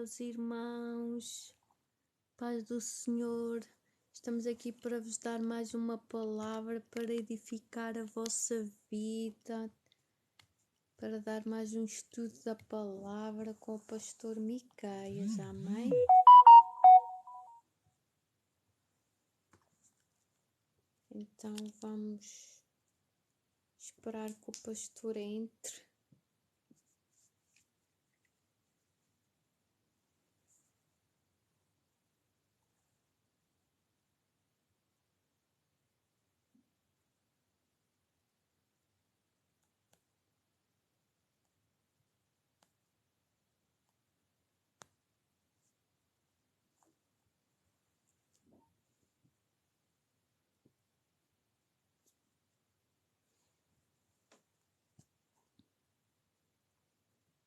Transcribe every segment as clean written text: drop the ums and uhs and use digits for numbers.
meus irmãos. Paz do Senhor. Estamos aqui para vos dar mais uma palavra para edificar a vossa vida, para dar mais um estudo da palavra com o pastor Miqueias. Amém? Então vamos esperar que o pastor entre.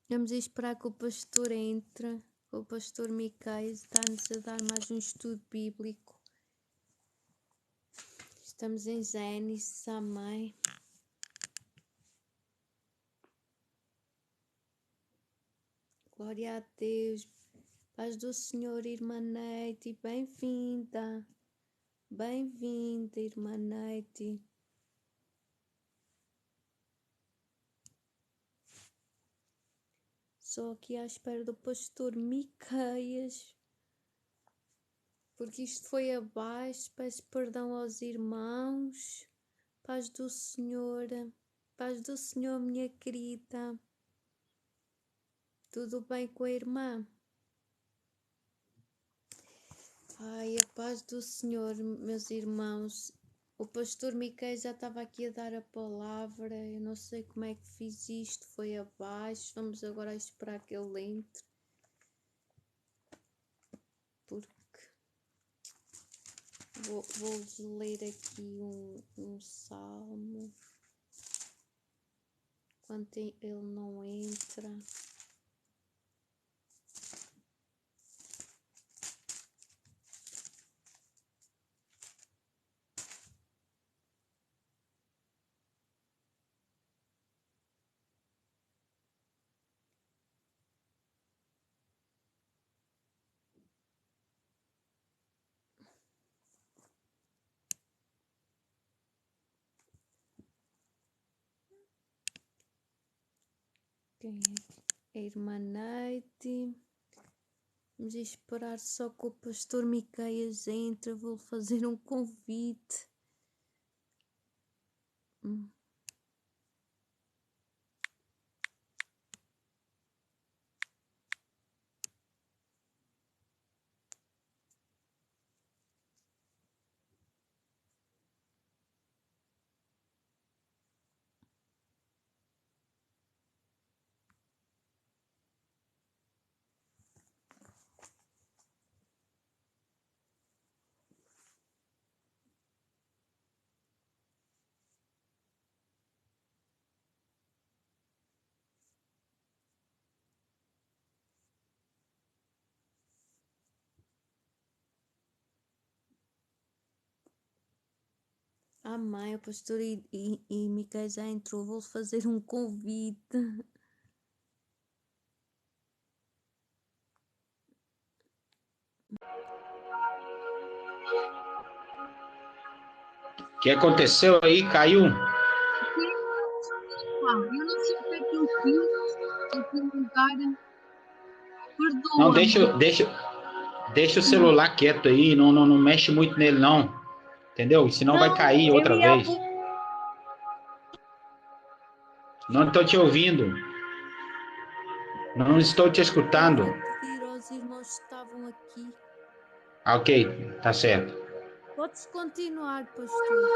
Vamos esperar que o pastor entre. O pastor Miqueias está-nos a dar mais um estudo bíblico. Estamos em Gênesis, amém. Glória a Deus. Paz do Senhor, irmã Neide. Bem-vinda. Bem-vinda, irmã Neide. Só aqui à espera do pastor Miqueias, porque isto foi abaixo. Peço perdão aos irmãos. Paz do Senhor. Paz do Senhor, minha querida. Tudo bem com a irmã? Ai, a paz do Senhor, meus irmãos. O pastor Miqueias já estava aqui a dar a palavra. Eu não sei como é que fiz isto. Foi abaixo. Vamos agora esperar que ele entre. Porque vou-lhes ler aqui um salmo. Enquanto ele não entra. Quem é? A irmã Neide. Vamos esperar só que o pastor Miqueias entre. Vou fazer um convite. Amém, o pastor e Miqueias já entrou. Vou fazer um convite. O que aconteceu aí? Caiu? Eu não sei o que é que eu fiz aqui no lugar. Perdoa. Não, deixa o celular quieto aí, não mexe muito nele não, entendeu? Senão vai cair outra vez. Não estou te ouvindo. Não estou te escutando. Eu vou pedir aos irmãos que estavam aqui. Ok, tá certo. Podes continuar, pastor.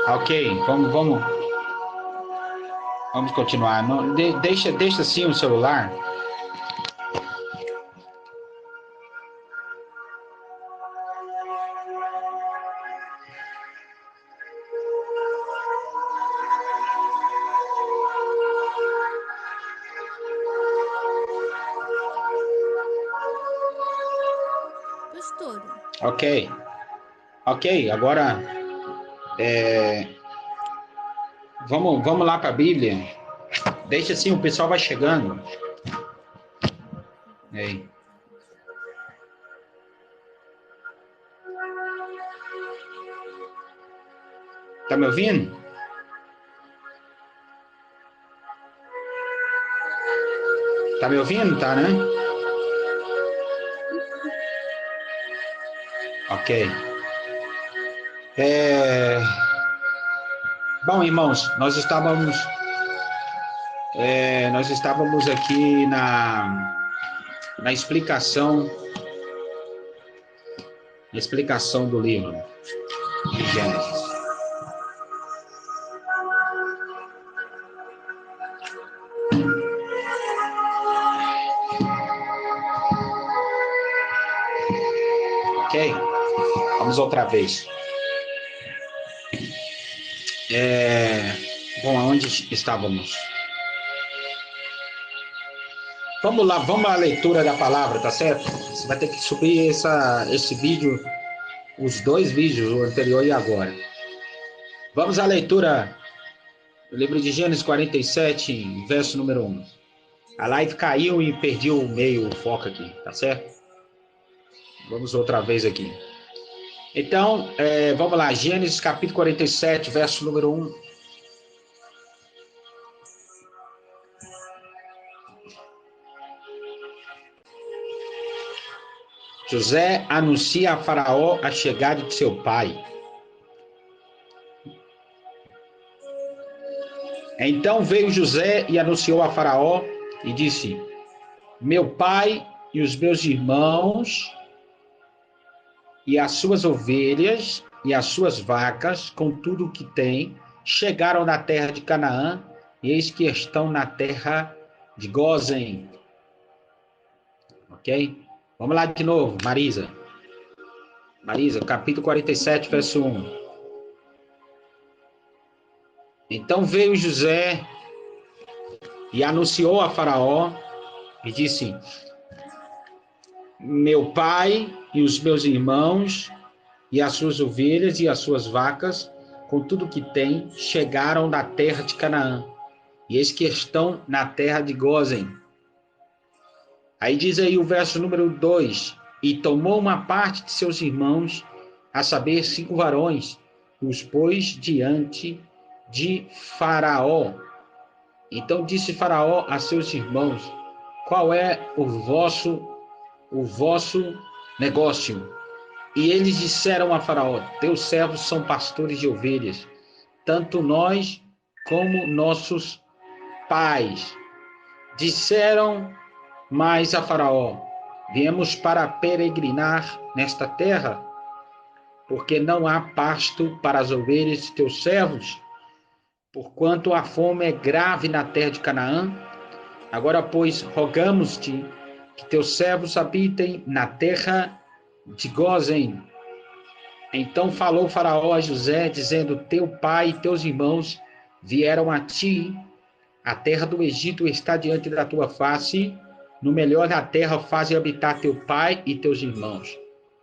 Ok, vamos continuar. Não, deixa assim o celular. Pastor. Ok, agora vamos lá para a Bíblia. Deixa assim, o pessoal vai chegando. Ei. Tá me ouvindo? Tá me ouvindo? Tá, né? Ok. Bom, irmãos, nós estávamos aqui na explicação do livro de Gênesis. Ok? Vamos outra vez. Bom, aonde estávamos? Vamos lá, vamos à leitura da palavra, tá certo? Você vai ter que subir esse vídeo, os 2 vídeos, o anterior e agora. Vamos à leitura do livro de Gênesis 47, verso número 1. A live caiu e perdi o foco aqui, tá certo? Vamos outra vez aqui. Então, vamos lá, Gênesis capítulo 47, verso número 1. José anuncia a Faraó a chegada de seu pai. Então veio José e anunciou a Faraó e disse: meu pai e os meus irmãos e as suas ovelhas e as suas vacas, com tudo o que tem, chegaram na terra de Canaã, e eis que estão na terra de Gósen. Ok? Vamos lá de novo, Marisa. Marisa, capítulo 47, verso 1. Então veio José e anunciou a Faraó e disse: meu pai e os meus irmãos e as suas ovelhas e as suas vacas, com tudo que tem, chegaram da terra de Canaã, e eis que estão na terra de Gósen. Aí diz aí o verso número 2, e tomou uma parte de seus irmãos, a saber, 5 varões, os pôs diante de Faraó. Então disse Faraó a seus irmãos: qual é o vosso negócio? E eles disseram a Faraó: teus servos são pastores de ovelhas, tanto nós como nossos pais. Disseram mais a Faraó: viemos para peregrinar nesta terra, porque não há pasto para as ovelhas de teus servos, porquanto a fome é grave na terra de Canaã. Agora, pois, rogamos-te que teus servos habitem na terra de Gósen. Então falou Faraó a José, dizendo: teu pai e teus irmãos vieram a ti, a terra do Egito está diante da tua face, no melhor da terra faze habitar teu pai e teus irmãos.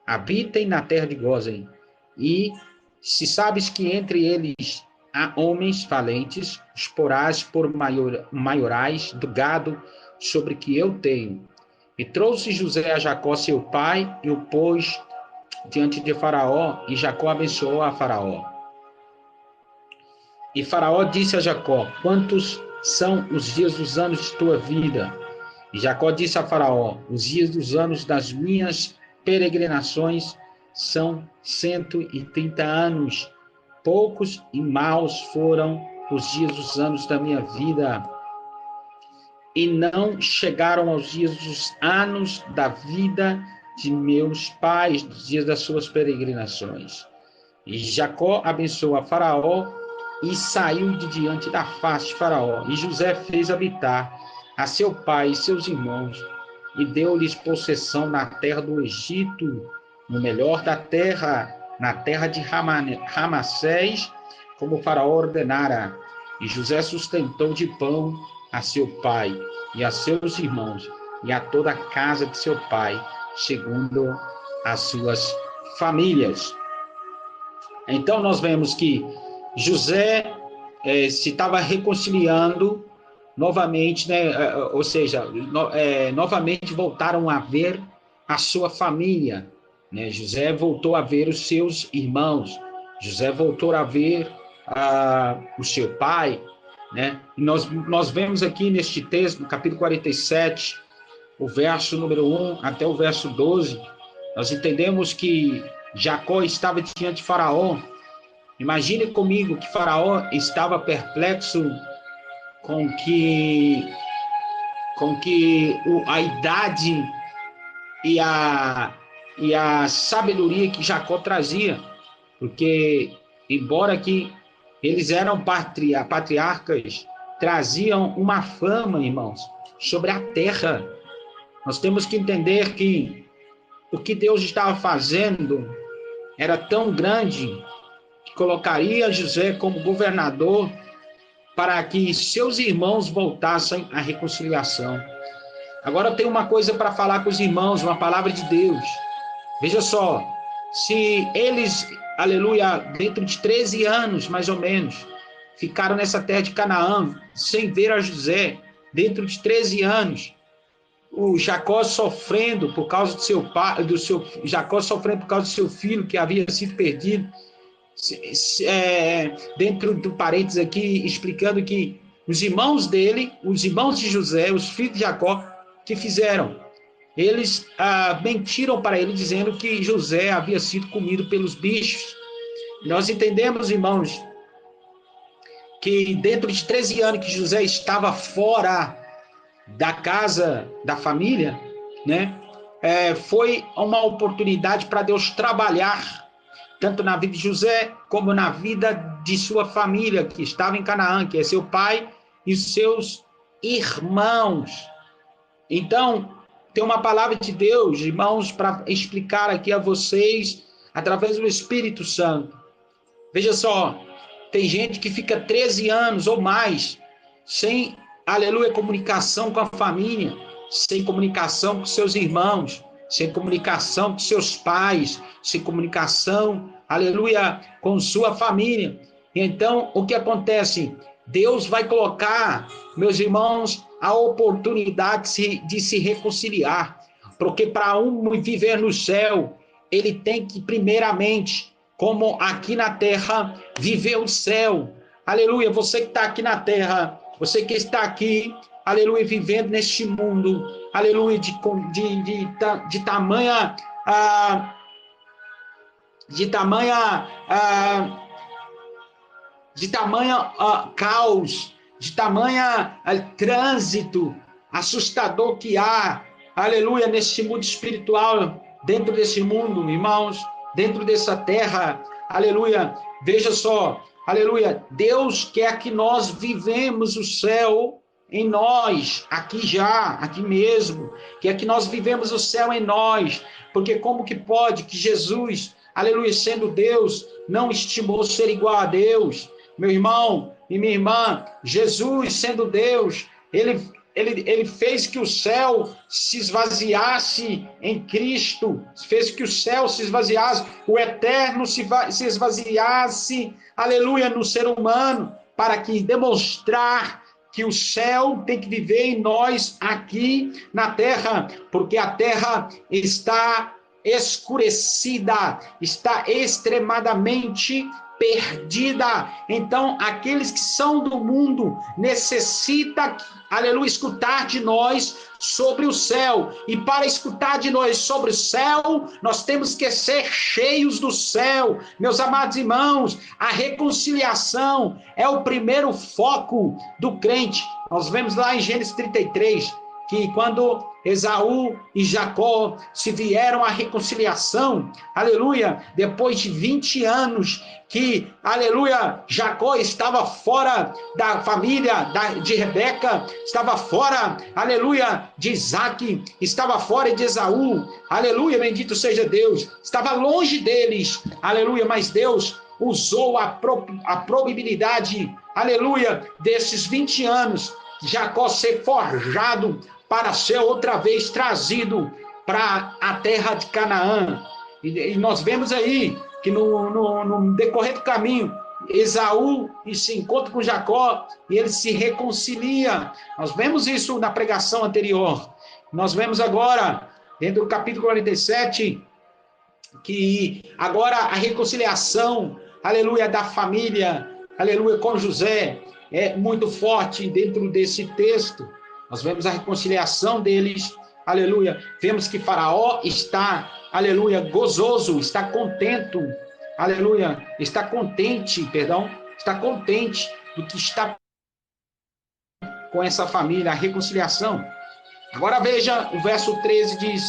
Habitem na terra de Gósen. E se sabes que entre eles há homens valentes, os porás por maiorais do gado sobre que eu tenho. E trouxe José a Jacó seu pai e o pôs diante de Faraó, e Jacó abençoou a Faraó. E Faraó disse a Jacó: quantos são os dias dos anos de tua vida? E Jacó disse a Faraó: os dias dos anos das minhas peregrinações são 130 anos. Poucos e maus foram os dias dos anos da minha vida, e não chegaram aos dias dos anos da vida de meus pais, dos dias das suas peregrinações. E Jacó abençoou a Faraó e saiu de diante da face de Faraó. E José fez habitar a seu pai e seus irmãos, e deu-lhes possessão na terra do Egito, no melhor da terra, na terra de Ramassés, como o Faraó ordenara. E José sustentou de pão a seu pai e a seus irmãos, e a toda a casa de seu pai, segundo as suas famílias. Então nós vemos que José se estava reconciliando novamente, né, ou seja, novamente voltaram a ver a sua família, né? José voltou a ver os seus irmãos, José voltou a ver o seu pai, né? E nós vemos aqui neste texto, no capítulo 47, o verso número 1 até o verso 12, nós entendemos que Jacó estava diante de Faraó. Imagine comigo que Faraó estava perplexo com que a idade e a sabedoria que Jacó trazia, porque embora que eles eram patriarcas, traziam uma fama, irmãos, sobre a terra. Nós temos que entender que o que Deus estava fazendo era tão grande que colocaria José como governador para que seus irmãos voltassem à reconciliação. Agora eu tenho uma coisa para falar com os irmãos, uma palavra de Deus. Veja só, se eles, aleluia, dentro de 13 anos, mais ou menos, ficaram nessa terra de Canaã, sem ver a José, dentro de 13 anos, o Jacó sofrendo por causa Jacó sofrendo por causa do seu filho que havia sido perdido, dentro do parênteses aqui, explicando que os irmãos dele, os irmãos de José, os filhos de Jacó, que fizeram? Eles mentiram para ele, dizendo que José havia sido comido pelos bichos. Nós entendemos, irmãos, que dentro de 13 anos que José estava fora da casa da família, né? Foi uma oportunidade para Deus trabalhar tanto na vida de José como na vida de sua família que estava em Canaã, que é seu pai e seus irmãos. Então, tem uma palavra de Deus, irmãos, para explicar aqui a vocês através do Espírito Santo. Veja só, tem gente que fica 13 anos ou mais sem, aleluia, comunicação com a família, sem comunicação com seus irmãos, sem comunicação com seus pais, sem comunicação, aleluia, com sua família. Então, o que acontece? Deus vai colocar, meus irmãos, a oportunidade de se reconciliar, porque para um viver no céu, ele tem que, primeiramente, como aqui na terra, viver o céu. Aleluia, você que está aqui na terra, você que está aqui, aleluia, vivendo neste mundo, aleluia, de tamanha caos, de tamanha trânsito assustador que há, aleluia, nesse mundo espiritual, dentro desse mundo, irmãos, dentro dessa terra, aleluia, veja só, aleluia, Deus quer que nós vivemos o céu em nós, aqui mesmo, quer que nós vivemos o céu em nós, porque como que pode que Jesus, aleluia, sendo Deus, não estimou ser igual a Deus? Meu irmão e minha irmã, Jesus sendo Deus, ele fez que o céu se esvaziasse em Cristo, fez que o céu se esvaziasse, o eterno se esvaziasse, aleluia, no ser humano, para que demonstrar que o céu tem que viver em nós aqui na terra, porque a terra está escurecida, está extremadamente perdida. Então, aqueles que são do mundo necessitam, aleluia, escutar de nós sobre o céu. E para escutar de nós sobre o céu, nós temos que ser cheios do céu. Meus amados irmãos, a reconciliação é o primeiro foco do crente. Nós vemos lá em Gênesis 33, que quando Esaú e Jacó se vieram à reconciliação, aleluia, depois de 20 anos que, aleluia, Jacó estava fora da família de Rebeca, estava fora, aleluia, de Isaac, estava fora de Esaú, aleluia, bendito seja Deus, estava longe deles, aleluia, mas Deus usou a probabilidade, aleluia, desses 20 anos, Jacó ser forjado para ser outra vez trazido para a terra de Canaã. E nós vemos aí que no decorrer do caminho, Esaú e se encontra com Jacó e ele se reconcilia. Nós vemos isso na pregação anterior. Nós vemos agora, dentro do capítulo 47, que agora a reconciliação, aleluia, da família, aleluia, com José, é muito forte dentro desse texto. Nós vemos a reconciliação deles, aleluia. Vemos que Faraó está, aleluia, gozoso, está contente, aleluia, está contente do que está com essa família, a reconciliação. Agora veja, o verso 13 diz: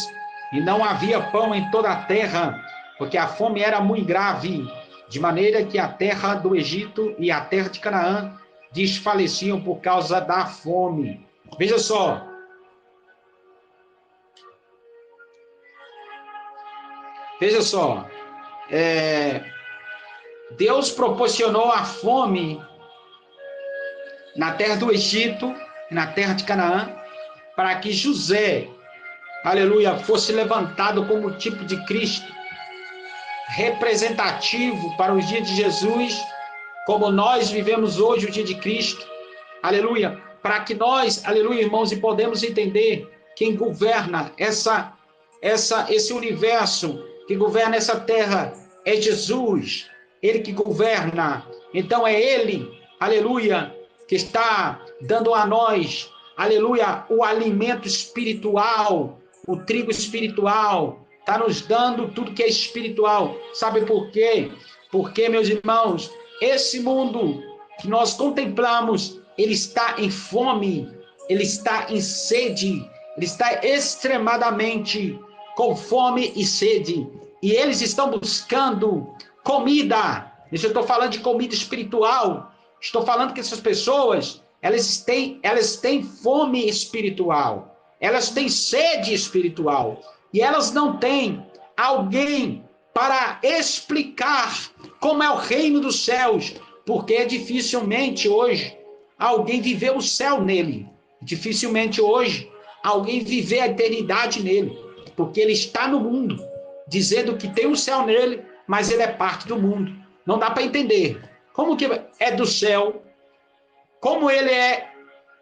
e não havia pão em toda a terra, porque a fome era muito grave, de maneira que a terra do Egito e a terra de Canaã desfaleciam por causa da fome. Veja só. Veja só. Deus proporcionou a fome na terra do Egito e na terra de Canaã, para que José, aleluia, fosse levantado como tipo de Cristo, representativo para os dias de Jesus, como nós vivemos hoje o dia de Cristo, aleluia, para que nós, aleluia, irmãos, e podemos entender quem governa esse universo, que governa essa terra, é Jesus, ele que governa. Então é ele, aleluia, que está dando a nós, aleluia, o alimento espiritual, o trigo espiritual, está nos dando tudo que é espiritual. Sabe por quê? Porque, meus irmãos, esse mundo que nós contemplamos, ele está em fome, ele está em sede, ele está extremadamente com fome e sede. E eles estão buscando comida. Isso eu estou falando de comida espiritual. Estou falando que essas pessoas, elas têm fome espiritual. Elas têm sede espiritual. E elas não têm alguém para explicar como é o reino dos céus. Porque dificilmente hoje alguém viveu o céu nele. Dificilmente hoje alguém viveu a eternidade nele. Porque ele está no mundo, dizendo que tem o céu nele, mas ele é parte do mundo. Não dá para entender. Como que é do céu? Como ele é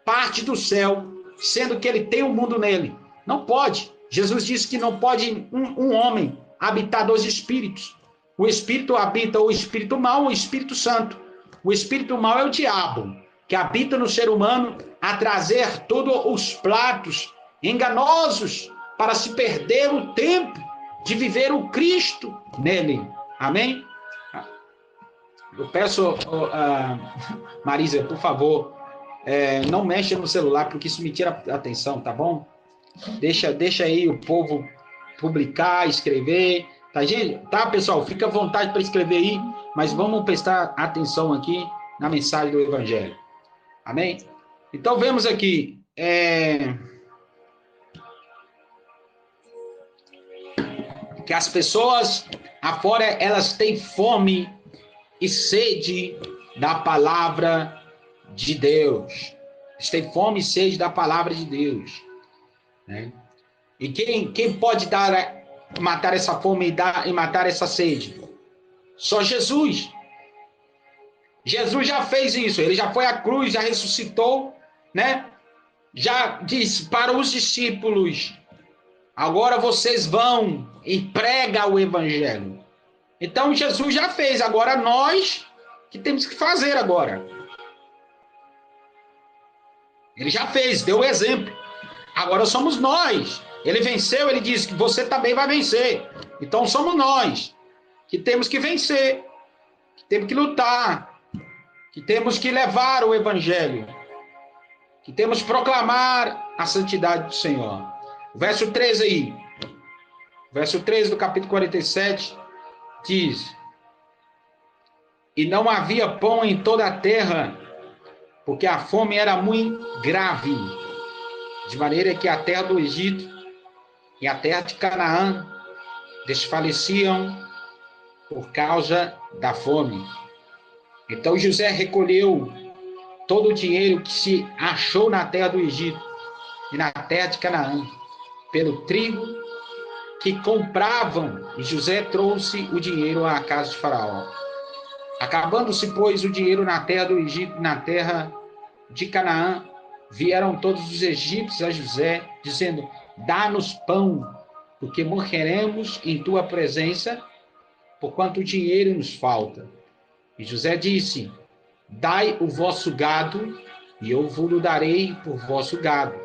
parte do céu, sendo que ele tem o mundo nele? Não pode. Jesus disse que não pode um homem habitar dois espíritos. O espírito habita o espírito mau ou o espírito santo. O espírito mau é o diabo, que habita no ser humano a trazer todos os platos enganosos para se perder o tempo de viver o Cristo nele. Amém? Eu peço, Marisa, por favor, não mexa no celular, porque isso me tira a atenção, tá bom? Deixa aí o povo publicar, escrever, tá, gente? Tá, pessoal? Fica à vontade para escrever aí, mas vamos prestar atenção aqui na mensagem do Evangelho. Amém? Então, vemos aqui, que as pessoas afora, elas têm fome e sede da palavra de Deus. Eles têm fome e sede da palavra de Deus, né? E quem pode matar essa fome e matar essa sede? Só Jesus. Jesus já fez isso. Ele já foi à cruz, já ressuscitou, né? Já disse para os discípulos: agora vocês vão e pregam o evangelho. Então Jesus já fez. Agora nós que temos que fazer agora. Ele já fez, deu o exemplo. Agora somos nós. Ele venceu, ele disse que você também vai vencer. Então somos nós que temos que vencer, que temos que lutar, que temos que levar o evangelho, que temos que proclamar a santidade do Senhor. O verso 13 aí. O verso 13 do capítulo 47 diz: e não havia pão em toda a terra, porque a fome era muito grave, de maneira que a terra do Egito e a terra de Canaã desfaleciam por causa da fome. Então José recolheu todo o dinheiro que se achou na terra do Egito e na terra de Canaã, pelo trigo que compravam, e José trouxe o dinheiro à casa de Faraó. Acabando-se, pois, o dinheiro na terra do Egito, na terra de Canaã, vieram todos os egípcios a José, dizendo: dá-nos pão, porque morreremos em tua presença, porquanto o dinheiro nos falta. E José disse: dai o vosso gado, e eu vos darei por vosso gado,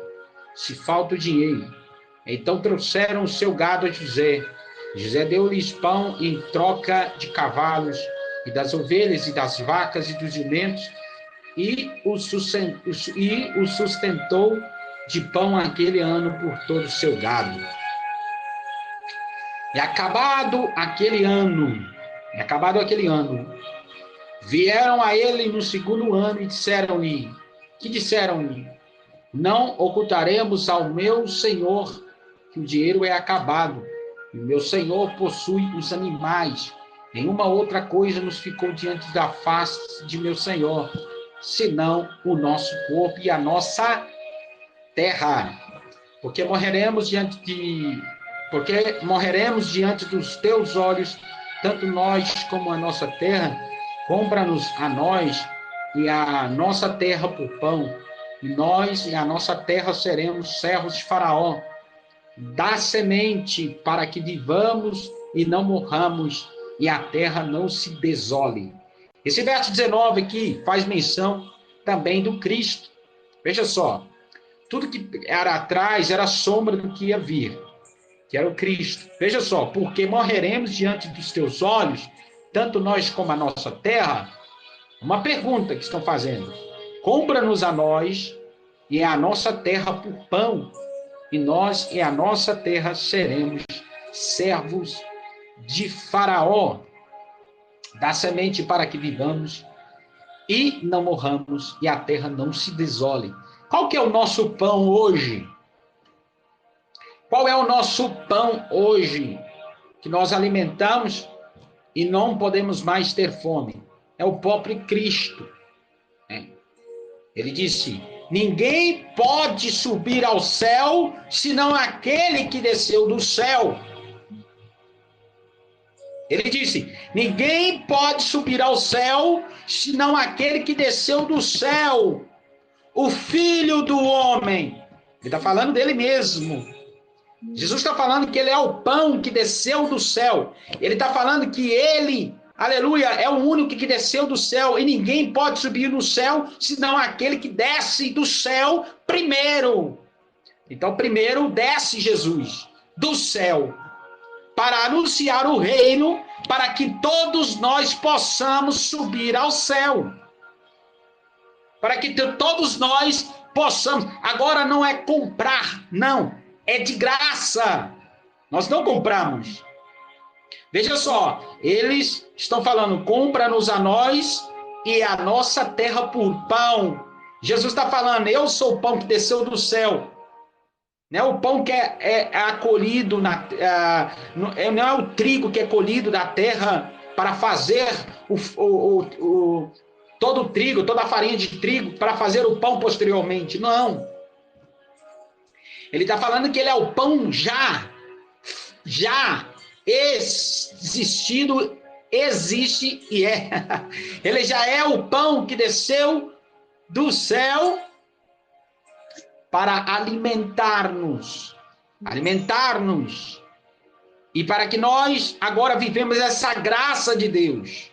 se falta o dinheiro. Então trouxeram o seu gado a José. José deu-lhes pão em troca de cavalos, e das ovelhas, e das vacas, e dos jumentos, e o sustentou de pão aquele ano por todo o seu gado. E acabado aquele ano, vieram a ele no segundo ano e disseram-lhe, não ocultaremos ao meu senhor que o dinheiro é acabado, e o meu senhor possui os animais. Nenhuma outra coisa nos ficou diante da face de meu senhor, senão o nosso corpo e a nossa terra. Porque morreremos diante dos teus olhos, tanto nós como a nossa terra. Compra-nos a nós e a nossa terra por pão, e nós e a nossa terra seremos servos de Faraó. Dá semente para que vivamos e não morramos, e a terra não se desole. Esse verso 19 aqui faz menção também do Cristo. Veja só, tudo que era atrás era sombra do que ia vir, que era o Cristo. Veja só, porque morreremos diante dos teus olhos, tanto nós como a nossa terra. Uma pergunta que estão fazendo: compra-nos a nós e a nossa terra por pão, e nós e a nossa terra seremos servos de Faraó. Dá semente para que vivamos e não morramos, e a terra não se desole. Qual que é o nosso pão hoje? Qual é o nosso pão hoje que nós alimentamos e não podemos mais ter fome? É o próprio Cristo. Ele disse: ninguém pode subir ao céu senão aquele que desceu do céu. Ele disse: ninguém pode subir ao céu senão aquele que desceu do céu, o Filho do Homem. Ele está falando dele mesmo. Jesus está falando que ele é o pão que desceu do céu. Ele está falando que ele, aleluia, é o único que desceu do céu, e ninguém pode subir no céu senão aquele que desce do céu primeiro. Então, primeiro desce Jesus do céu para anunciar o reino, para que todos nós possamos subir ao céu. Para que todos nós possamos. Agora não é comprar, não. É de graça. Nós não compramos. Veja só, eles estão falando: compra-nos a nós e a nossa terra por pão. Jesus está falando: eu sou o pão que desceu do céu. Não é o pão que é acolhido, não é o trigo que é colhido da terra para fazer todo o trigo, toda a farinha de trigo, para fazer o pão posteriormente. Não. Ele está falando que ele é o pão já existido, existe e é. Ele já é o pão que desceu do céu para alimentar-nos, e para que nós agora vivemos essa graça de Deus,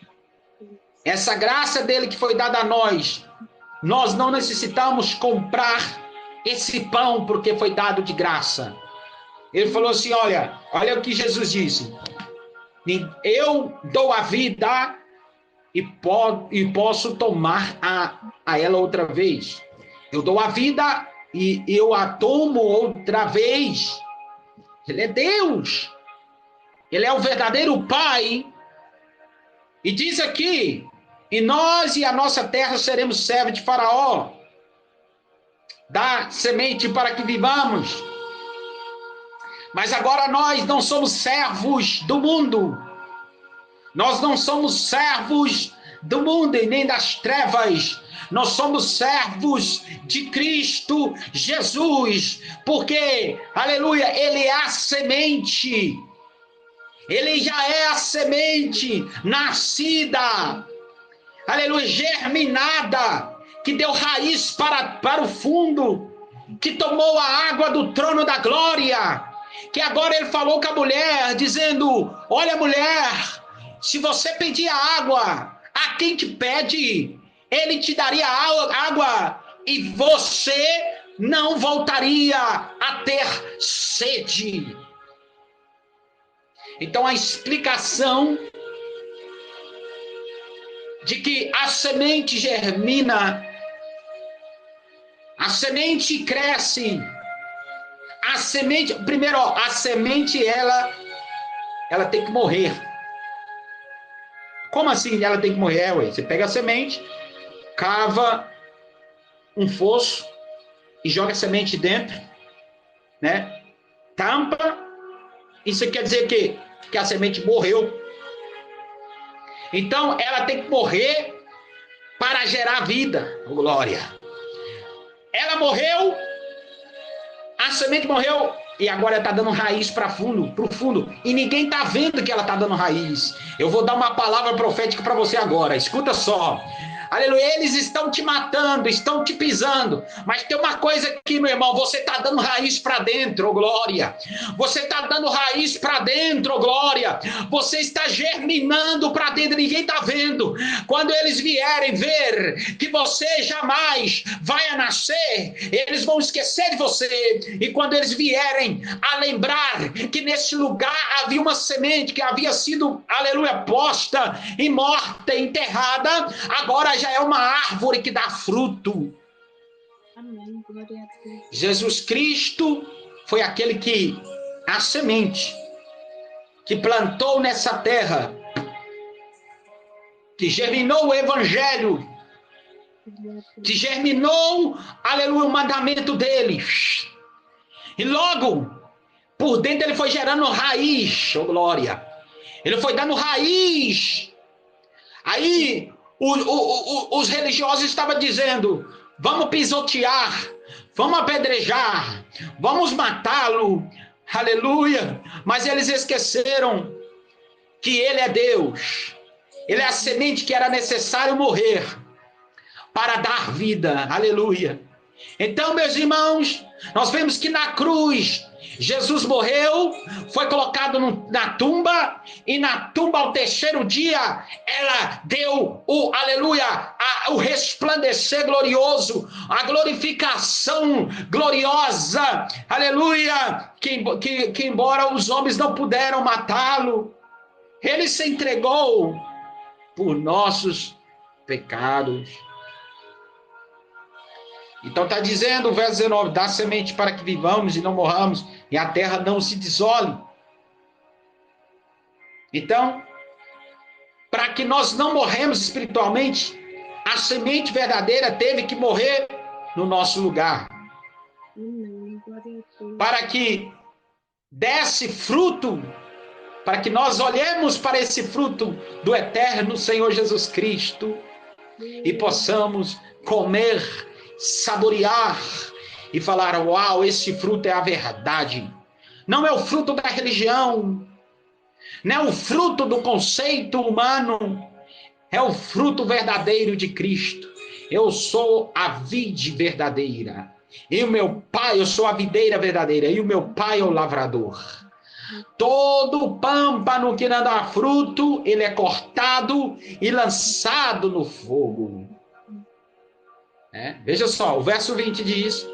essa graça dele que foi dada a nós. Nós não necessitamos comprar esse pão, porque foi dado de graça. Ele falou assim: olha o que Jesus disse: eu dou a vida e posso tomar a ela outra vez. Eu dou a vida e eu a tomo outra vez. Ele é Deus. Ele é o verdadeiro Pai. E diz aqui: e nós e a nossa terra seremos servos de Faraó. Dá semente para que vivamos. Mas agora nós não somos servos do mundo. Nós não somos servos do mundo e nem das trevas. Nós somos servos de Cristo Jesus, porque, aleluia, ele é a semente. Ele já é a semente nascida aleluia, germinada, que deu raiz para o fundo, que tomou a água do trono da glória, que agora ele falou com a mulher, dizendo: olha, mulher, se você pedir a água a quem te pede, ele te daria água, e você não voltaria a ter sede. Então a explicação de que a semente germina, a semente cresce, a semente, primeiro, ó, a semente ela tem que morrer. Como assim ela tem que morrer? Ué, você pega a semente, cava um fosso e joga a semente dentro, né? Tampa. Isso quer dizer que a semente morreu. Então ela tem que morrer para gerar vida. Glória. Ela morreu, a semente morreu e agora está dando raiz para o fundo. E ninguém está vendo que ela está dando raiz. Eu vou dar uma palavra profética para você agora. Escuta só. Aleluia, eles estão te matando, estão te pisando, mas tem uma coisa aqui, meu irmão, você está dando raiz para dentro, oh glória, você está dando raiz para dentro, oh glória, você está germinando para dentro, ninguém está vendo. Quando eles vierem ver que você jamais vai a nascer, eles vão esquecer de você, e quando eles vierem a lembrar que nesse lugar havia uma semente que havia sido, aleluia, posta e morta, enterrada, agora já é uma árvore que dá fruto. Amém. Glória a Deus. Jesus Cristo foi aquele que, a semente, que plantou nessa terra, que germinou o evangelho, que germinou, aleluia, o mandamento dele. E logo, por dentro ele foi gerando raiz, oh glória. Ele foi dando raiz. Aí, os religiosos estavam dizendo: vamos pisotear, vamos apedrejar, vamos matá-lo, aleluia. Mas eles esqueceram que ele é Deus, ele é a semente que era necessário morrer para dar vida, aleluia. Então, meus irmãos, nós vemos que na cruz Jesus morreu, foi colocado na tumba, e na tumba ao terceiro dia ela deu o aleluia, o resplandecer glorioso, a glorificação gloriosa, aleluia, que embora os homens não puderam matá-lo, ele se entregou por nossos pecados. Então está dizendo o verso 19: dá semente para que vivamos e não morramos, e a terra não se desole. Então, para que nós não morremos espiritualmente, a semente verdadeira teve que morrer no nosso lugar. Para que desse fruto, para que nós olhemos para esse fruto do eterno Senhor Jesus Cristo e possamos comer, saborear e falar: uau, esse fruto é a verdade. Não é o fruto da religião, não é o fruto do conceito humano, é o fruto verdadeiro de Cristo. Eu sou a vide verdadeira, e o meu pai, eu sou a videira verdadeira, e o meu pai é o lavrador. Todo pâmpano que não dá fruto, ele é cortado e lançado no fogo. Veja só, o verso 20 diz: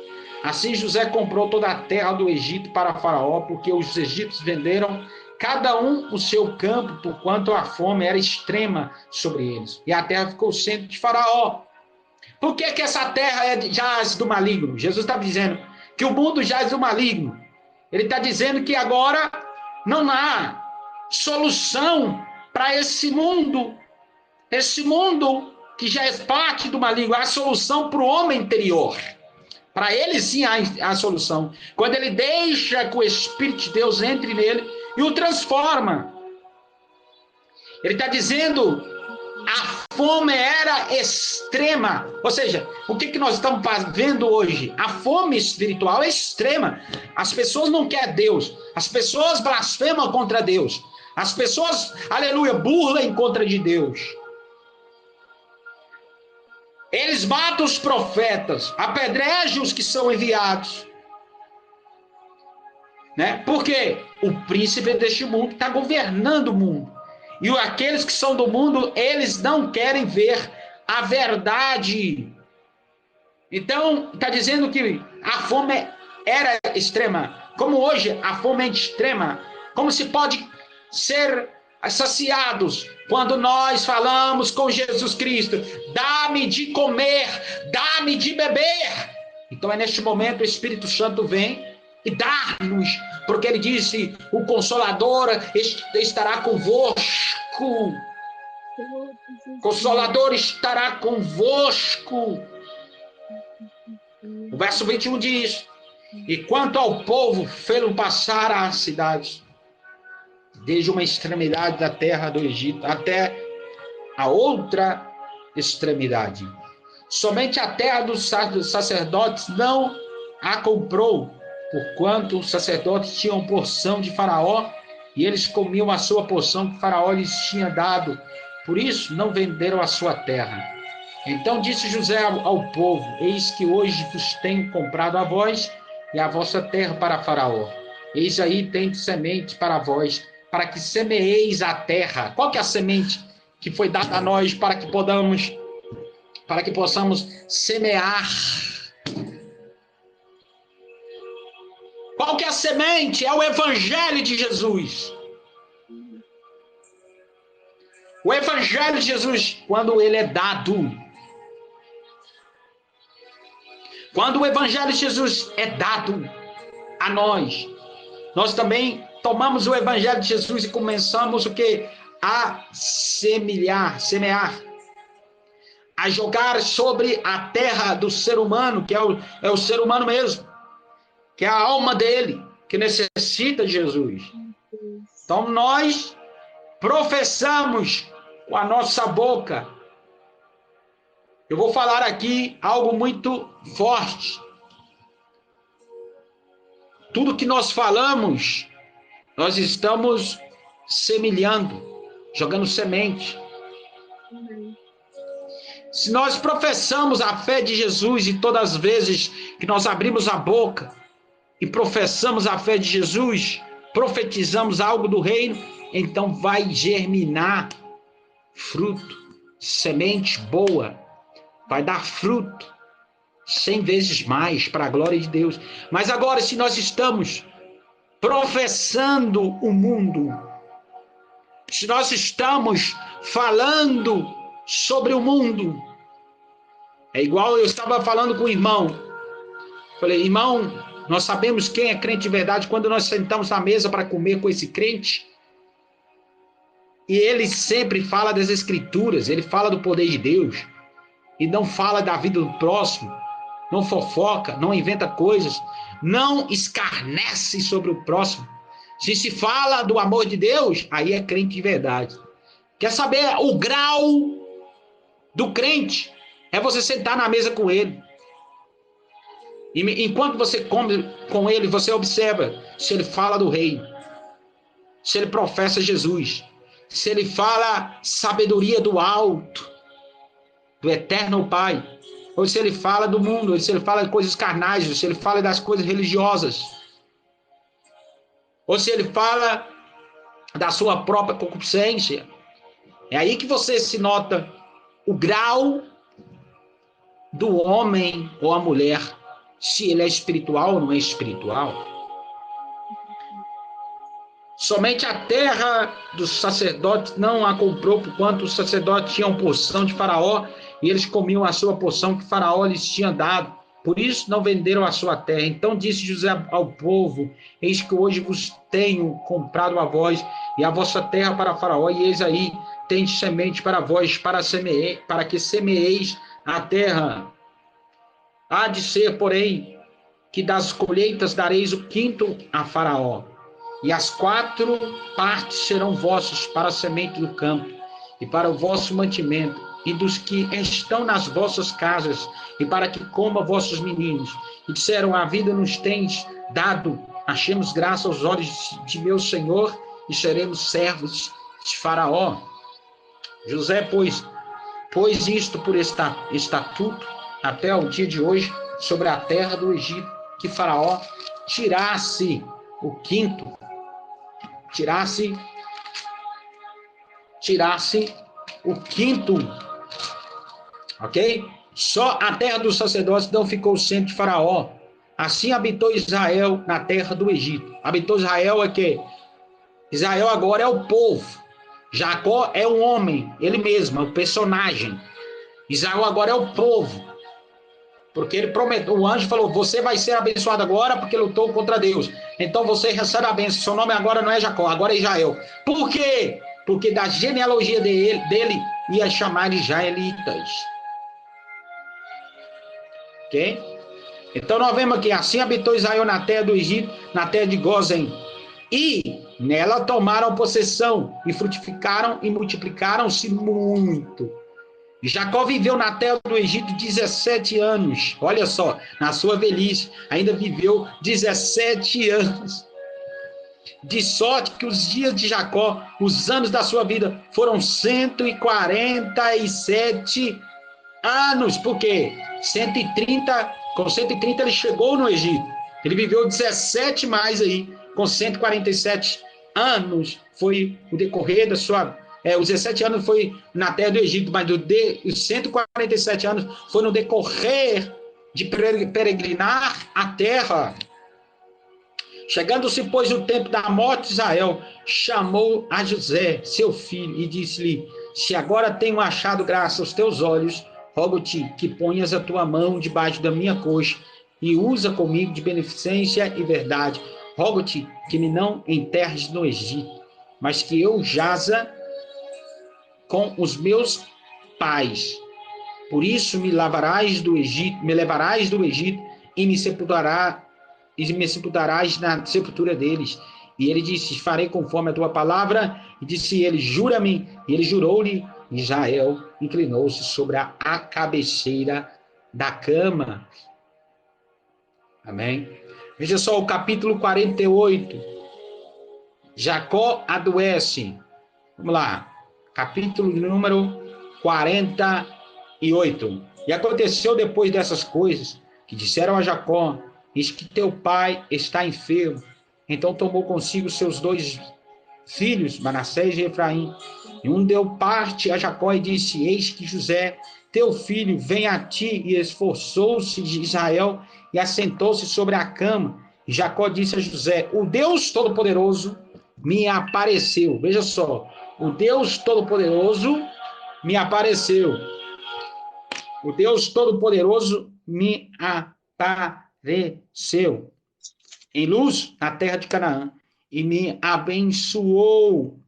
assim José comprou toda a terra do Egito para Faraó, porque os egípcios venderam cada um o seu campo, porquanto a fome era extrema sobre eles. E a terra ficou centro de Faraó. Por que essa terra jaz do maligno? Jesus está dizendo que o mundo jaz do maligno. Ele está dizendo que agora não há solução para esse mundo. Esse mundo que já é parte do maligno, há solução para o homem interior. Para ele sim há a solução. Quando ele deixa que o Espírito de Deus entre nele e o transforma. Ele está dizendo: a fome era extrema. Ou seja, o que nós estamos vendo hoje? A fome espiritual é extrema. As pessoas não querem Deus. As pessoas blasfemam contra Deus. As pessoas, aleluia, burlam contra de Deus. eles matam os profetas, apedrejam os que são enviados. Né? Porque o príncipe deste mundo está governando o mundo. E aqueles que são do mundo, eles não querem ver a verdade. Então, está dizendo que a fome era extrema. Como hoje a fome é extrema. Como se pode ser saciados quando nós falamos com Jesus Cristo: dá-me de comer, dá-me de beber. Então é neste momento o Espírito Santo vem e dá-nos, porque ele disse: o Consolador estará convosco. Consolador estará convosco. O verso 21 diz: e quanto ao povo, fê-lo passar às cidades, desde uma extremidade da terra do Egito até a outra extremidade. Somente a terra dos sacerdotes não a comprou, porquanto os sacerdotes tinham porção de Faraó, e eles comiam a sua porção que Faraó lhes tinha dado. Por isso não venderam a sua terra. Então disse José ao povo: eis que hoje vos tenho comprado a vós e a vossa terra para Faraó. Eis aí tem semente para vós, para que semeeis a terra. Qual que é a semente que foi dada a nós para que possamos semear? Qual que é a semente? É o Evangelho de Jesus. O Evangelho de Jesus, quando ele é dado, quando o Evangelho de Jesus é dado a nós, nós também tomamos o Evangelho de Jesus e começamos o quê? A semear, a jogar sobre a terra do ser humano, que é o ser humano mesmo, que é a alma dele, que necessita de Jesus. Então nós professamos com a nossa boca. Eu vou falar aqui algo muito forte. Tudo que nós falamos, nós estamos semeando, jogando semente. Se nós professamos a fé de Jesus e todas as vezes que nós abrimos a boca e professamos a fé de Jesus, profetizamos algo do reino, então vai germinar fruto, semente boa, vai dar fruto 100 vezes mais para a glória de Deus. Mas agora, se nós estamos professando o mundo, se nós estamos falando sobre o mundo, é igual eu estava falando com o irmão. Falei: irmão, nós sabemos quem é crente de verdade quando nós sentamos na mesa para comer com esse crente. E ele sempre fala das Escrituras, ele fala do poder de Deus, e não fala da vida do próximo, não fofoca, não inventa coisas, não escarnece sobre o próximo. Se fala do amor de Deus, aí é crente de verdade. Quer saber o grau do crente? É você sentar na mesa com ele. E enquanto você come com ele, você observa se ele fala do reino, se ele professa Jesus, se ele fala sabedoria do alto, do eterno Pai, ou se ele fala do mundo, ou se ele fala de coisas carnais, ou se ele fala das coisas religiosas, ou se ele fala da sua própria concupiscência. É aí que você se nota o grau do homem ou a mulher, se ele é espiritual ou não é espiritual. Somente a terra dos sacerdotes não a comprou, porquanto os sacerdotes tinham porção de Faraó, e eles comiam a sua porção que Faraó lhes tinha dado. Por isso não venderam a sua terra. Então disse José ao povo: eis que hoje vos tenho comprado a vós e a vossa terra para Faraó, e eis aí tendes semente para vós, para que semeeis a terra. Há de ser, porém, que das colheitas dareis o quinto a Faraó, e as 4 partes serão vossas para a semente do campo, e para o vosso mantimento, e dos que estão nas vossas casas, e para que coma vossos meninos. E disseram: a vida nos tens dado, achemos graça aos olhos de meu Senhor, e seremos servos de Faraó. José, pois isto por estatuto, até o dia de hoje, sobre a terra do Egito, que Faraó tirasse o quinto, tirasse o quinto, ok? Só a terra dos sacerdotes não ficou centro de Faraó. Assim habitou Israel na terra do Egito. Habitou Israel é que Israel agora é o povo. Jacó é um homem, ele mesmo, é o personagem. Israel agora é o povo. Porque ele prometeu, o anjo falou, você vai ser abençoado agora porque lutou contra Deus. Então você recebe a bênção. Seu nome agora não é Jacó, agora é Israel. Por quê? Porque da genealogia dele ia chamar israelitas. Ok? Então nós vemos aqui, assim habitou Israel na terra do Egito, na terra de Gósen. E nela tomaram possessão, e frutificaram e multiplicaram-se muito. Jacó viveu na terra do Egito 17 anos. Olha só, na sua velhice, ainda viveu 17 anos. De sorte que os dias de Jacó, os anos da sua vida, foram 147 anos. Por quê? 130, com 130 ele chegou no Egito. Ele viveu 17 mais aí, com 147 anos. Foi o decorrer da sua... os 17 anos foi na terra do Egito, mas os 147 anos foi no decorrer de peregrinar a terra. Chegando-se, pois, o tempo da morte de Israel, chamou a José, seu filho, e disse-lhe, se agora tenho achado graça aos teus olhos, rogo-te que ponhas a tua mão debaixo da minha coxa e usa comigo de beneficência e verdade. Rogo-te que me não enterres no Egito, mas que eu jaza com os meus pais. Por isso me levarás do Egito e me sepultarás na sepultura deles. E ele disse, farei conforme a tua palavra. E disse ele, jura-me. E ele jurou-lhe. Israel inclinou-se sobre a cabeceira da cama. Amém? Veja só o capítulo 48. Jacó adoece. Vamos lá. Capítulo número 48. E aconteceu depois dessas coisas que disseram a Jacó, eis que teu pai está enfermo. Então tomou consigo seus 2 filhos, Manassés e Efraim. E um deu parte a Jacó e disse, eis que José, teu filho, vem a ti. E esforçou-se de Israel e assentou-se sobre a cama. E Jacó disse a José, o Deus Todo-Poderoso me apareceu. Veja só, o Deus Todo-Poderoso me apareceu. O Deus Todo-Poderoso me apareceu em luz na terra de Canaã e me abençoou.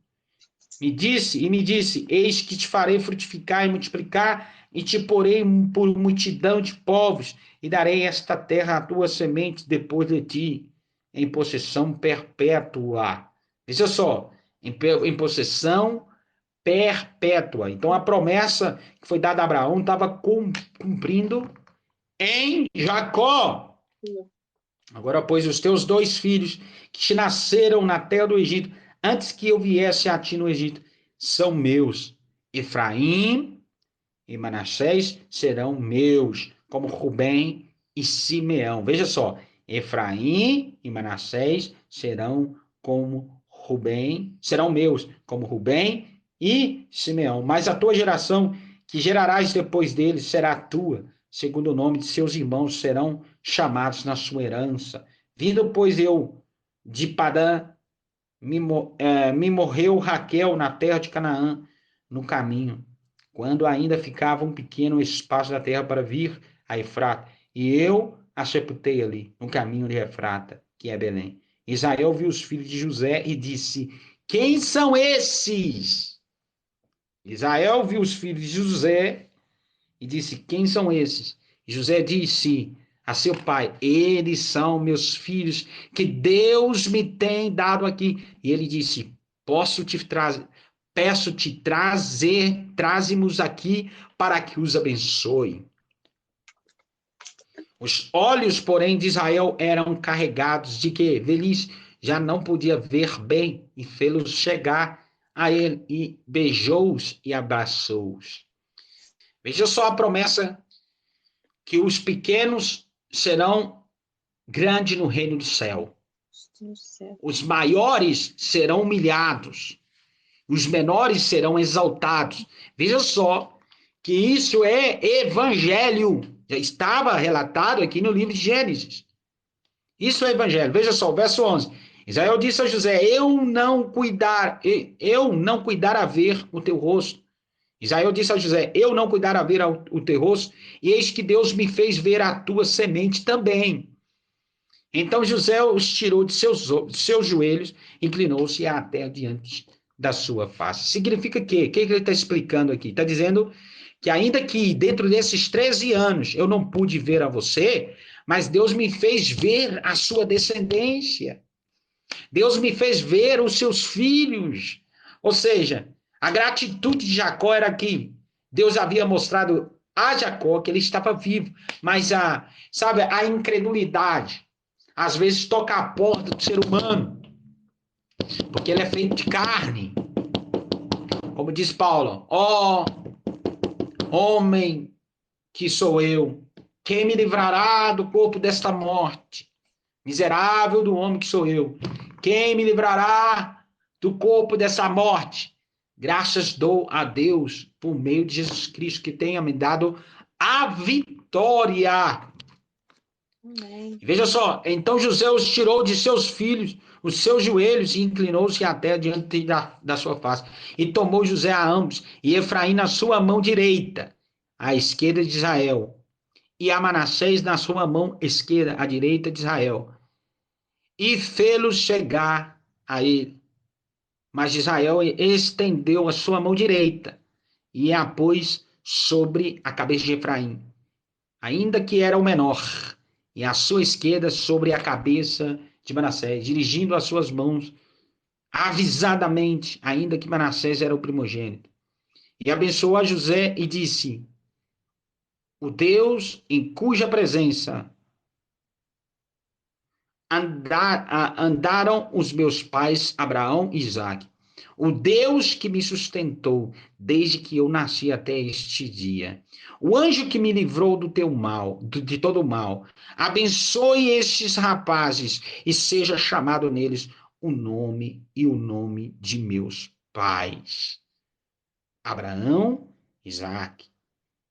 Me disse, eis que te farei frutificar e multiplicar e te porei por multidão de povos e darei esta terra à tua semente depois de ti em possessão perpétua. Veja só, em possessão perpétua. Então a promessa que foi dada a Abraão estava cumprindo em Jacó. Agora, pois, os teus 2 filhos que te nasceram na terra do Egito, antes que eu viesse a ti no Egito, são meus. Efraim e Manassés serão meus, como Rubem e Simeão. Veja só, Efraim e Manassés serão meus, como Rubem e Simeão. Mas a tua geração, que gerarás depois deles, será tua, segundo o nome de seus irmãos, serão chamados na sua herança. Vindo, pois, eu de Padã, me morreu Raquel na terra de Canaã, no caminho, quando ainda ficava um pequeno espaço da terra para vir a Efrata, e eu a sepultei ali, no caminho de Efrata, que é Belém. Israel viu os filhos de José e disse, quem são esses? Israel viu os filhos de José e disse, quem são esses? José disse a seu pai, eles são meus filhos que Deus me tem dado aqui. E ele disse, peço-te traze-mos aqui para que os abençoe. Os olhos, porém, de Israel eram carregados de que velhice já não podia ver bem e fê-los chegar a ele e beijou-os e abraçou-os. Veja só a promessa que os pequenos serão grandes no reino do céu. Os maiores serão humilhados. Os menores serão exaltados. Veja só que isso é evangelho. Já estava relatado aqui no livro de Gênesis. Isso é evangelho. Veja só, o verso 11. Israel disse a José: eu não cuidar a ver o teu rosto. Israel disse a José: eu não cuidar a ver o teu rosto, e eis que Deus me fez ver a tua semente também. Então José os tirou de seus joelhos, inclinou-se até diante da sua face. Significa o quê? O que ele está explicando aqui? Está dizendo que ainda que dentro desses 13 anos eu não pude ver a você, mas Deus me fez ver a sua descendência. Deus me fez ver os seus filhos. Ou seja, a gratitude de Jacó era que Deus havia mostrado a Jacó que ele estava vivo, mas a incredulidade às vezes toca a porta do ser humano, porque ele é feito de carne. Como diz Paulo: ó homem que sou eu, quem me livrará do corpo desta morte? Miserável do homem que sou eu, quem me livrará do corpo dessa morte? Graças dou a Deus por meio de Jesus Cristo, que tenha me dado a vitória. Amém. Veja só, então José os tirou de seus filhos, os seus joelhos, e inclinou-se até diante da sua face. E tomou José a ambos, e Efraim na sua mão direita, à esquerda de Israel, e a Manassés na sua mão esquerda, à direita de Israel, e fê-los chegar a ele. Mas Israel estendeu a sua mão direita, e a pôs sobre a cabeça de Efraim, ainda que era o menor, e a sua esquerda sobre a cabeça de Manassés, dirigindo as suas mãos avisadamente, ainda que Manassés era o primogênito. E abençoou a José e disse: o Deus em cuja presença andaram os meus pais Abraão e Isaque, o Deus que me sustentou desde que eu nasci até este dia, o anjo que me livrou do teu mal, de todo o mal, abençoe estes rapazes e seja chamado neles o nome de meus pais, Abraão, Isaque,